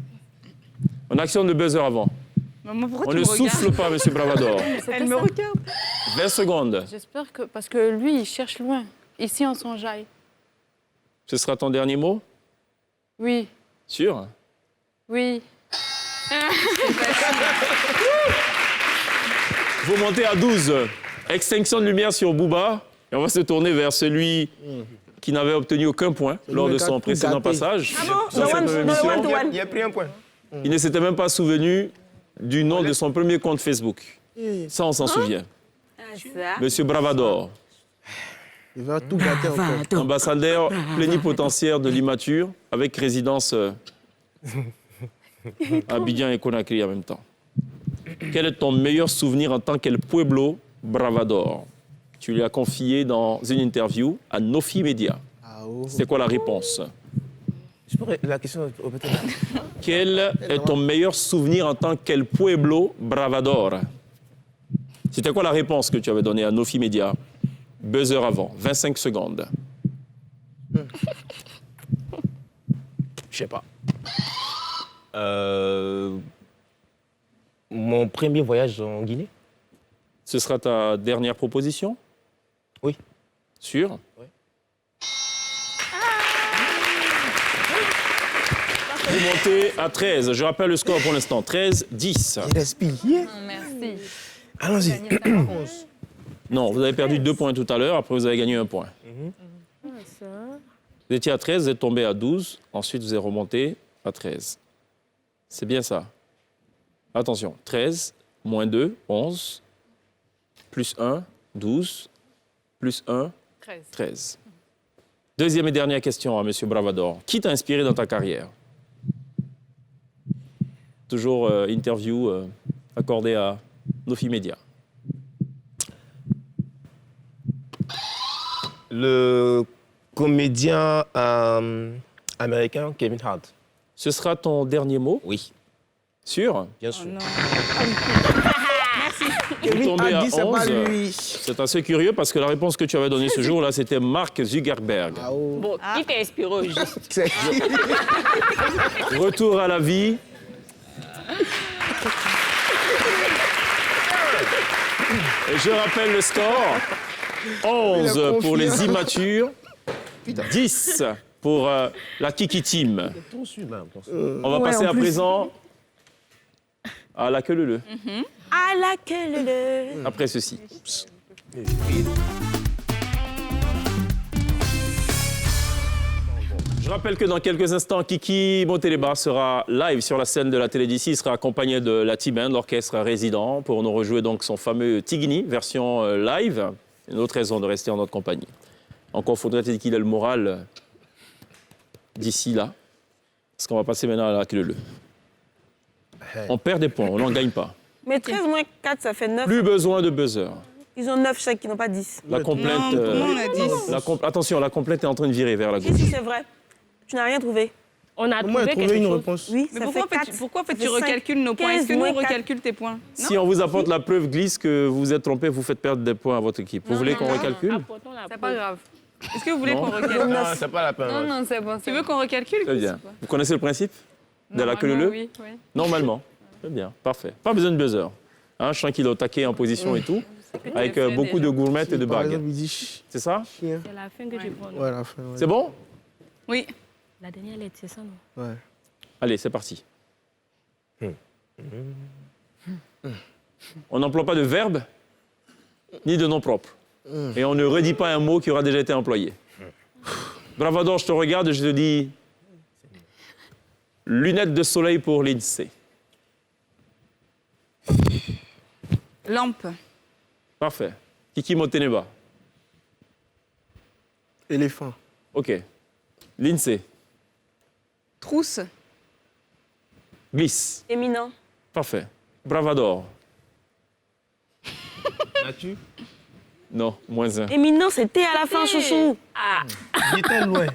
On actionne le buzzer avant. Maman, pourquoi On tu ne me regardes? souffle pas, monsieur Bravador. Elle me regarde. 20 secondes. J'espère que... Parce que lui, il cherche loin. Ici, en Sonjaï. Ce sera ton dernier mot? Oui. Sûr? Oui. Vous montez à 12. Extinction de lumière sur Bouba. Et on va se tourner vers celui qui n'avait obtenu aucun point lors de son précédent passage. Ah bon? Sur cette même émission. Il a pris un point. Il ne s'était même pas souvenu du nom de son premier compte Facebook. Ça, on s'en souvient. Monsieur Bravador, Il va tout gâter encore. ambassadeur plénipotentiaire de l'immature, avec résidence à Abidjan et Conakry en même temps. Quel est ton meilleur souvenir en tant qu'El Pueblo Bravador? Tu lui as confié dans une interview à Nofi Media. C'est quoi la réponse? Je pourrais la question peut-être. Quel est ton meilleur souvenir en tant qu'El Pueblo Bravador? C'était quoi la réponse que tu avais donnée à Nofi Media? Buzzer avant, 25 secondes. Je sais pas. Mon premier voyage en Guinée. Ce sera ta dernière proposition? Oui. Sûr? Oui. Vous montez à 13. Je rappelle le score pour l'instant. 13, 10. Il respire. Merci. Allons-y. Non, vous avez perdu 2 points tout à l'heure. Après, vous avez gagné 1 point. Vous étiez à 13, vous êtes tombé à 12. Ensuite, vous êtes remonté à 13. C'est bien ça. Attention. 13, moins 2, 11. Plus 1, 12. Plus 1, 13. Deuxième et dernière question à M. Bravador. Qui t'a inspiré dans ta carrière? Toujours interview accordée à Nofi Media. Le comédien américain Kevin Hart. Ce sera ton dernier mot? Oui. Sûr? Bien sûr. Vous tombez à Hart dit, c'est 11. pas lui. C'est assez curieux parce que la réponse que tu avais donnée ce jour-là, c'était Mark Zuckerberg. Bon, qui t'a inspiré au juste? Retour à la vie. Et je rappelle le score. 11 pour les immatures, 10 pour la Kiki Team. On va passer à présent à la queue leu. À la queue leu. Après ceci. Je rappelle que dans quelques instants, Kiki Moteleba sera live sur la scène de la télé d'ici. Il sera accompagné de la T-Band, l'orchestre résident, pour nous rejouer donc son fameux Tigini, version live. Une autre raison de rester en notre compagnie. Encore faudrait-il qu'il ait le moral d'ici là. Parce qu'on va passer maintenant à la queue leu. On perd des points, on n'en gagne pas. Mais 13 moins 4, ça fait 9. Plus besoin de buzzer. Ils ont 9 chèques, ils n'ont pas 10. La complète. Non, pour moi, on a 10. Attention, la complète est en train de virer vers la gauche. Si, c'est vrai. Tu n'as rien trouvé. On a Moi, j'ai trouvé trouvé quelque une chose. réponse. Oui, Mais ça pourquoi, fait 4. pourquoi Ça tu fait recalcules nos points? 15 Est-ce que nous, on moins 4. recalcule tes points? Si on vous apporte la preuve glisse que vous vous êtes trompé, vous faites perdre des points à votre équipe. Vous voulez qu'on recalcule? Apportons la C'est preuve. pas grave. Est-ce que vous voulez Non. qu'on recalcule? Non, c'est pas la peine. Non, non, c'est bon. Tu veux qu'on recalcule? Très bien. Vous connaissez le principe de la queue leu? Oui, oui. Normalement. Très bien, parfait. Pas besoin de buzzer. Hein, je sens qu'il est au taquet en position et tout, avec fait beaucoup déjà. de gourmettes et de Par bagues. exemple, il dit C'est ça? chien. C'est la fin que je prends. non? Ouais, la fin. Ouais. C'est bon? Oui. La dernière lettre, c'est ça, non? Ouais. Allez, c'est parti. On n'emploie pas de verbe ni de nom propre. Et on ne redit pas un mot qui aura déjà été employé. Bravador, je te regarde et je te dis lunettes de soleil pour l'INSEE. Lampe. Parfait. Kiki Moteneba. Éléphant. OK. L'INSEE. Trousse. Glisse. Éminent. Parfait. Bravador. L'as-tu? Non, -1. Éminent, c'était à la fin, chouchou. Il était loin.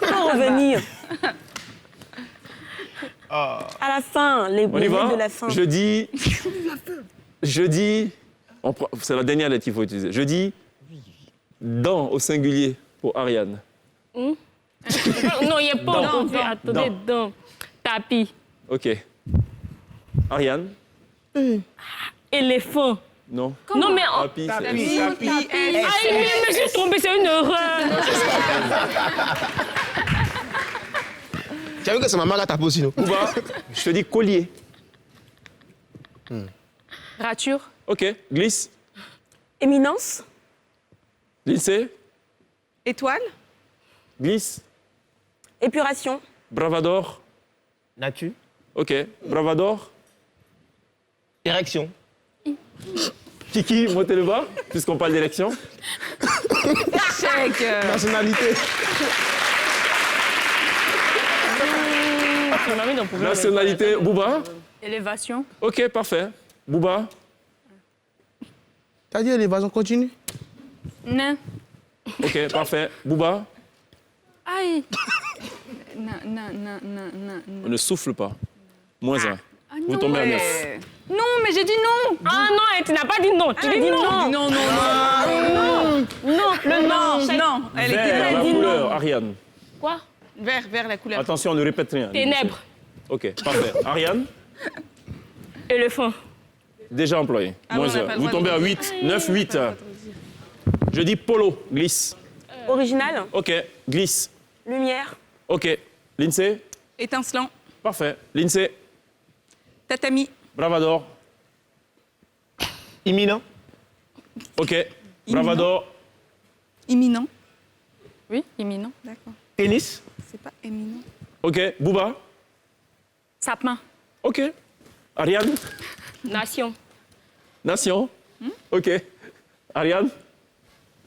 Faut revenir. À la fin, les On y lettres va? de la fin. Je dis... C'est la dernière lettre qu'il faut utiliser. Je dis dents au singulier pour Ariane. Non, il n'y a pas Dents. entendu. Attendez, dents. Tapis. OK. Ariane? Éléphant. Non. Non, mais... Tapis, c'est- Ah, je me suis trompée, c'est une erreur. Tu as vu que c'est maman qui a tapé aussi, non? Bouba, je te dis collier. Rature. OK. Glisse. Éminence. L'INSEE. Étoile. Glisse. Épuration. Bravador. L'as-tu? OK. Bravador. Érection. Kiki, montez le bas, puisqu'on parle d'élection. Chèque. Nationalité. Nationalité. Bouba. Élévation. OK, parfait. Bouba. T'as dit élévation continue? Nain. OK, parfait. Bouba. Aïe. Non. On ne souffle pas. -1. Ah, Vous non, tombez à 9. Non, mais j'ai dit non. Ah non, tu n'as pas dit non. Tu dis dit non. Non, non, non. Non, le Non, non. Elle était Vert, la couleur, Ariane. Quoi? vert, la couleur. Attention, ne répète rien. Ténèbres. OK, parfait. Ariane, Éléphant. déjà employé. Ah bon, on n'a -1. pas le Vous droit tombez de à dire. 8, 9, 8. Je dis polo, glisse. Original. OK, glisse. Lumière. OK. L'INSEE, Étincelant. parfait. L'INSEE, Tatami. Bravador. Imminent. OK. Bravador. Imminent. Oui, imminent. D'accord. Tennis. C'est pas éminent. OK. Bouba. Sapin. OK. Ariane. Nation. Nation. OK. Ariane.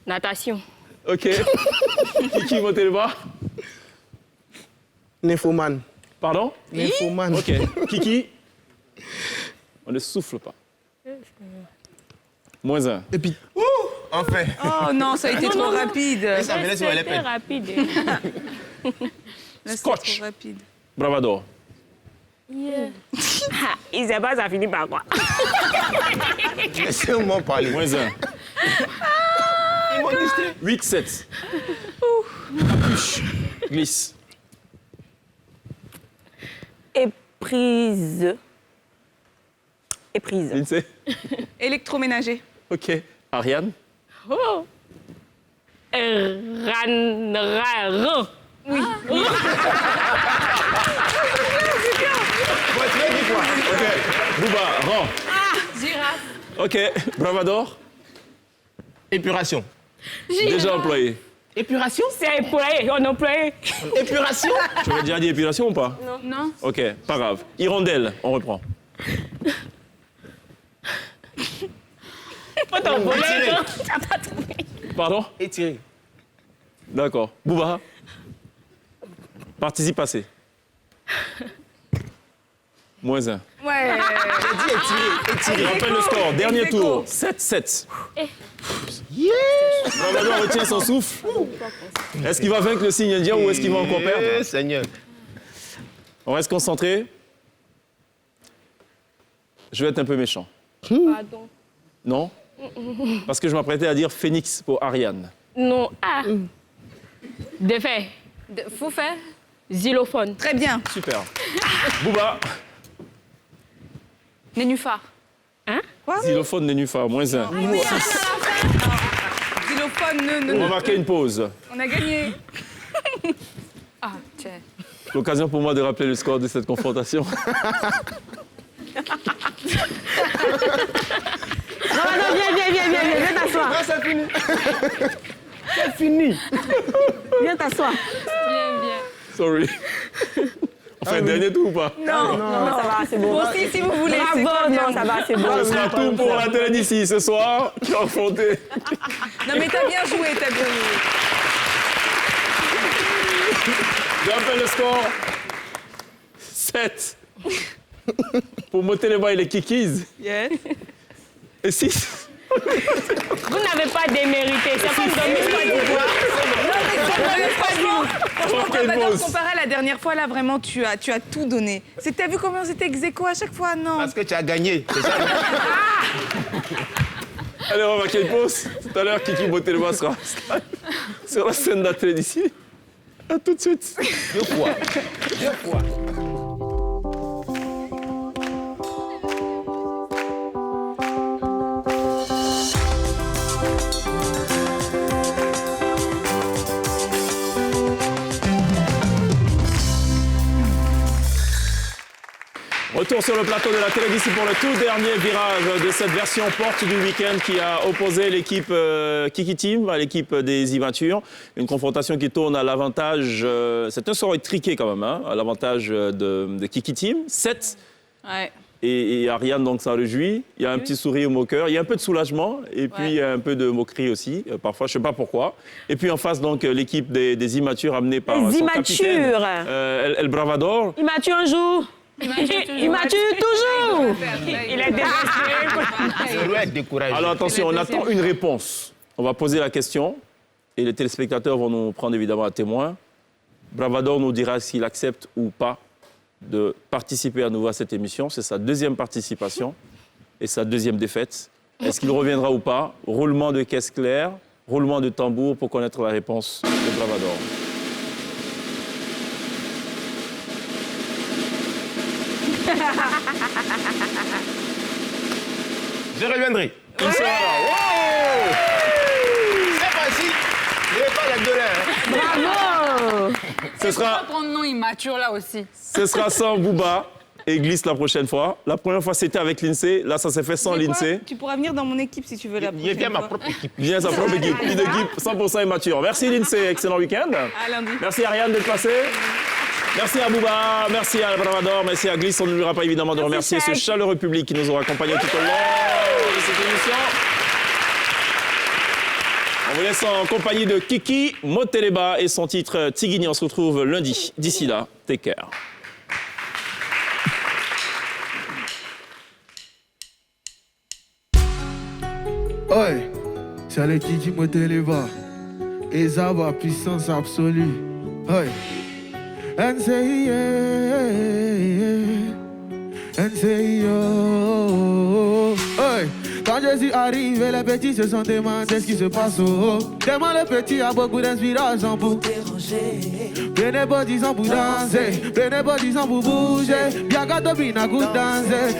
Natation. OK. Kiki, montez le bas. Nymphomane. Pardon? Nymphomane. OK. Kiki. On ne souffle pas. -1. Et puis, Enfin. Oh non, ça a été trop rapide. Ça venait sur les C'était peines. rapide. Là, c'est Scotch. trop rapide. Bravador. Isabelle, ça finit par quoi? Laissez-moi parler. -1. Ils m'ont distrait. 8, 7. Capuche. Glisse. Éprise. Éprise. L'INSEE. Électroménager. OK. Ariane. Oh. Ran. Oui. OK. Bouba, rang. Girafe. OK. Bravador. Épuration. Déjà employé. Épuration? C'est employé, on employé. Épuration? Tu avais déjà dit épuration ou pas? Non. OK, pas grave. Hirondelle, on reprend. Faut t'envoler, Étiré. non? T'as pas trouvé. Pardon? Étiré. D'accord. Bouba. Participe passé. -1. Ouais. J'ai dit étiré. Je rappelle le score. Dernier tour. 7-7. Bravador retient son souffle. Est-ce qu'il va vaincre le signe indien ou est-ce qu'il va encore perdre? Seigneur. On reste concentré. Je vais être un peu méchant. Pardon. Non? Parce que je m'apprêtais à dire Phénix pour Ariane. Non. Ah. De fait. Faut faire. Xylophone. Très bien. Super. Bouba. Nénuphar. Hein? Quoi? Xylophone nénuphar, -1. Xylophone, On va marquer une pause. On a gagné. Ah, tiens. L'occasion pour moi de rappeler le score de cette confrontation. Non, viens t'asseoir. Non, c'est fini. C'est fini. Viens t'asseoir. Bien. Sorry. On fait un dernier tour ou pas? Non, ça va, c'est bon. Bon, si vous voulez. Bravo, non, ça va, c'est bon. Ce sera tout pour la télé d'ici ce soir. Qui est affronté. Non, mais t'as bien joué, Je rappelle le score. 7. Pour Moteleba et les Kikis. Yes. Et 6. Vous n'avez pas démérité. C'est comme dans l'histoire d'Ivoire. Franchement, Bravador, comparé à la dernière fois, là, vraiment, tu as tout donné. T'as vu combien c'était ex-aequo à chaque fois? Non. Parce que tu as gagné. C'est ça. Allez, on va marquer une pause. Tout à l'heure, Kiki Moteleba sera sur la scène de la télé d'ici. À tout de suite. 2 fois. 2 fois. Retour sur le plateau de la télé d'ici pour le tout dernier virage de cette version porte du week-end qui a opposé l'équipe Kiki Team à l'équipe des e-Matures. Une confrontation qui tourne à l'avantage, c'est un sort étriqué quand même, hein, à l'avantage de Kiki Team. 7. Ouais. Et Ariane, donc, ça réjouit. Il y a un petit sourire moqueur. Il y a un peu de soulagement. Et puis, il y a un peu de moquerie aussi, parfois. Je ne sais pas pourquoi. Et puis, en face, donc, l'équipe des immatures amenée par son capitaine, El Bravador. Immature un jour. Immature toujours. Il est découragé. Alors, attention, on attend une réponse. On va poser la question. Et les téléspectateurs vont nous prendre évidemment à témoin. Bravador nous dira s'il accepte ou pas de participer à nouveau à cette émission. C'est sa deuxième participation et sa deuxième défaite. Est-ce qu'il reviendra ou pas? Roulement de caisse claire, roulement de tambour pour connaître la réponse de Bravador. Je reviendrai. Il sera là. Wow! C'est facile. Je n'ai pas la douleur. Bravo. Ce sera... ton nom immature là aussi. Ce sera sans Bouba et Glisse la prochaine fois. La première fois, c'était avec l'INSEE. Là, ça s'est fait sans l'INSEE. Tu pourras venir dans mon équipe si tu veux la prochaine fois. Viens ma propre équipe. Viens sa propre équipe. Une équipe 100% immature. Merci l'INSEE. Excellent week-end. À lundi. Merci Ariane d'être passée. Merci à Bouba, merci à Bravador, merci à Glisse. On n'oubliera pas évidemment de remercier ce chaleureux public qui nous aura accompagnés tout au long de cette émission. On vous laisse en compagnie de Kiki Moteleba et son titre Tigini. On se retrouve lundi. D'ici là, take care. Oi, c'est le Kiki Moteleba. Et ça va, puissance absolue. Oi. NCIA, hey. Quand je suis arrivé, les petits se sont demandé ce qui se passe. Tellement le petit a beaucoup d'inspiration pour déranger. Prenez pas 10 ans pour danser, prenez pas 10 ans pour bouger. Bien gâteau, bien good danser.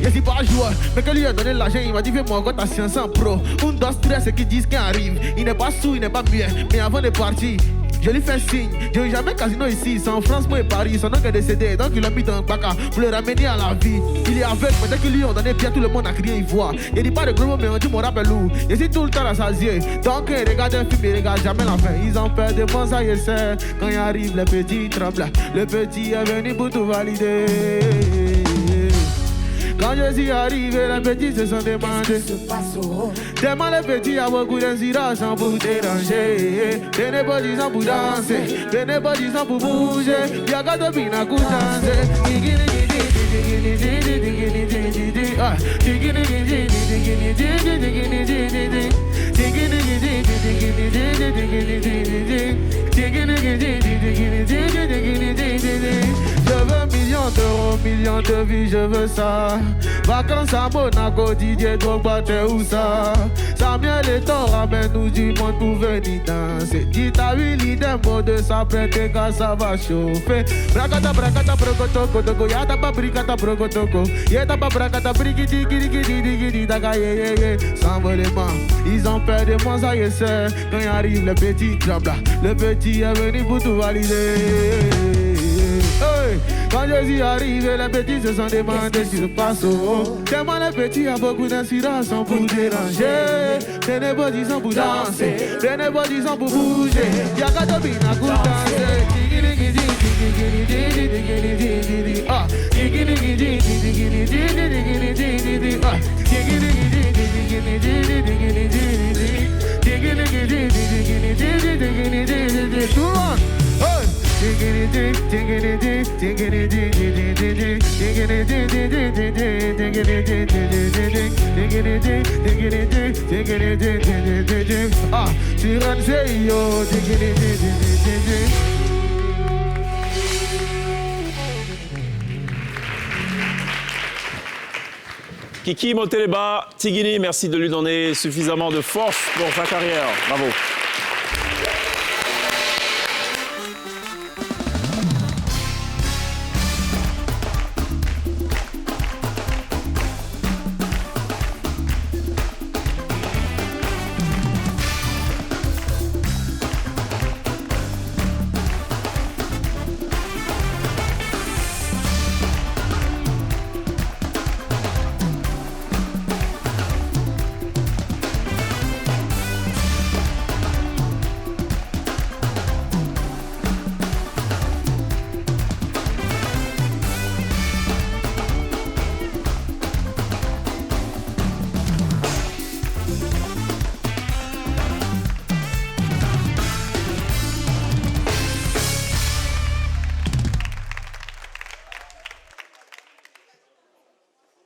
Je suis pas joueur, mais que lui a donné l'argent, il m'a dit fais-moi encore ta science en pro. Un, deux, trois, c'est qui disent qu'il arrive. Il n'est pas sous, il n'est pas muet, mais avant de partir, je lui fais signe. Je n'ai jamais casino ici, c'est en France, moi et Paris. Son oncle est décédé, donc il l'a mis dans un bac pour le ramener à la vie. Il est aveugle, mais dès qu'il lui ont donné bien, tout le monde a crié, il voit. Il dit pas de gros mots, mais on dit mon rappel lourd. Je suis tout le temps rassasié, donc regarde un film, il regarde jamais la fin. Ils ont peur de moi, ça y est, c'est. Quand il arrive, le petit tremble. Le petit est venu pour tout valider. Quand je suis arrivé, les petits se sont demandés. Tellement les petits ont beaucoup d'inspiration pour déranger. Tenez pas 10 ans pour danser, tenez pas 10 ans pour bouger. Y'a qu'à te pina pour danser. Je veux millions de vies, je veux ça. Vacances à Monaco, Didier Drogba, t'es où ça? Samuel et Thor ramène-nous du monde pour venir danser. Dis ta Willy, des mots de sa prête, car ça va chauffer. Bracata, bracata, brocotoko, toko, yata pa bricata, brocotoko. Yata pa bracata, brigidi, gidi, gidi, gidi, daga, ye, ye, s'envolement. Ils ont peur de moi, ça y est, c'est. Quand il arrive, le petit tremble. Le petit est venu pour tout valider. Hey. Quand je suis arrivé, les petits se sont demandés si je passe au haut. Tellement les petits ont beaucoup d'inspiration pour déranger. Tenez pas 10 ans pour danser, tenez pas 10 ans pour bouger. Y'a qu'à te bina pour danser. Tout le monde, hey! Ah, tu rentres, yo. Kiki Moteleba, Tigini, merci de lui donner suffisamment de force pour sa carrière. Bravo.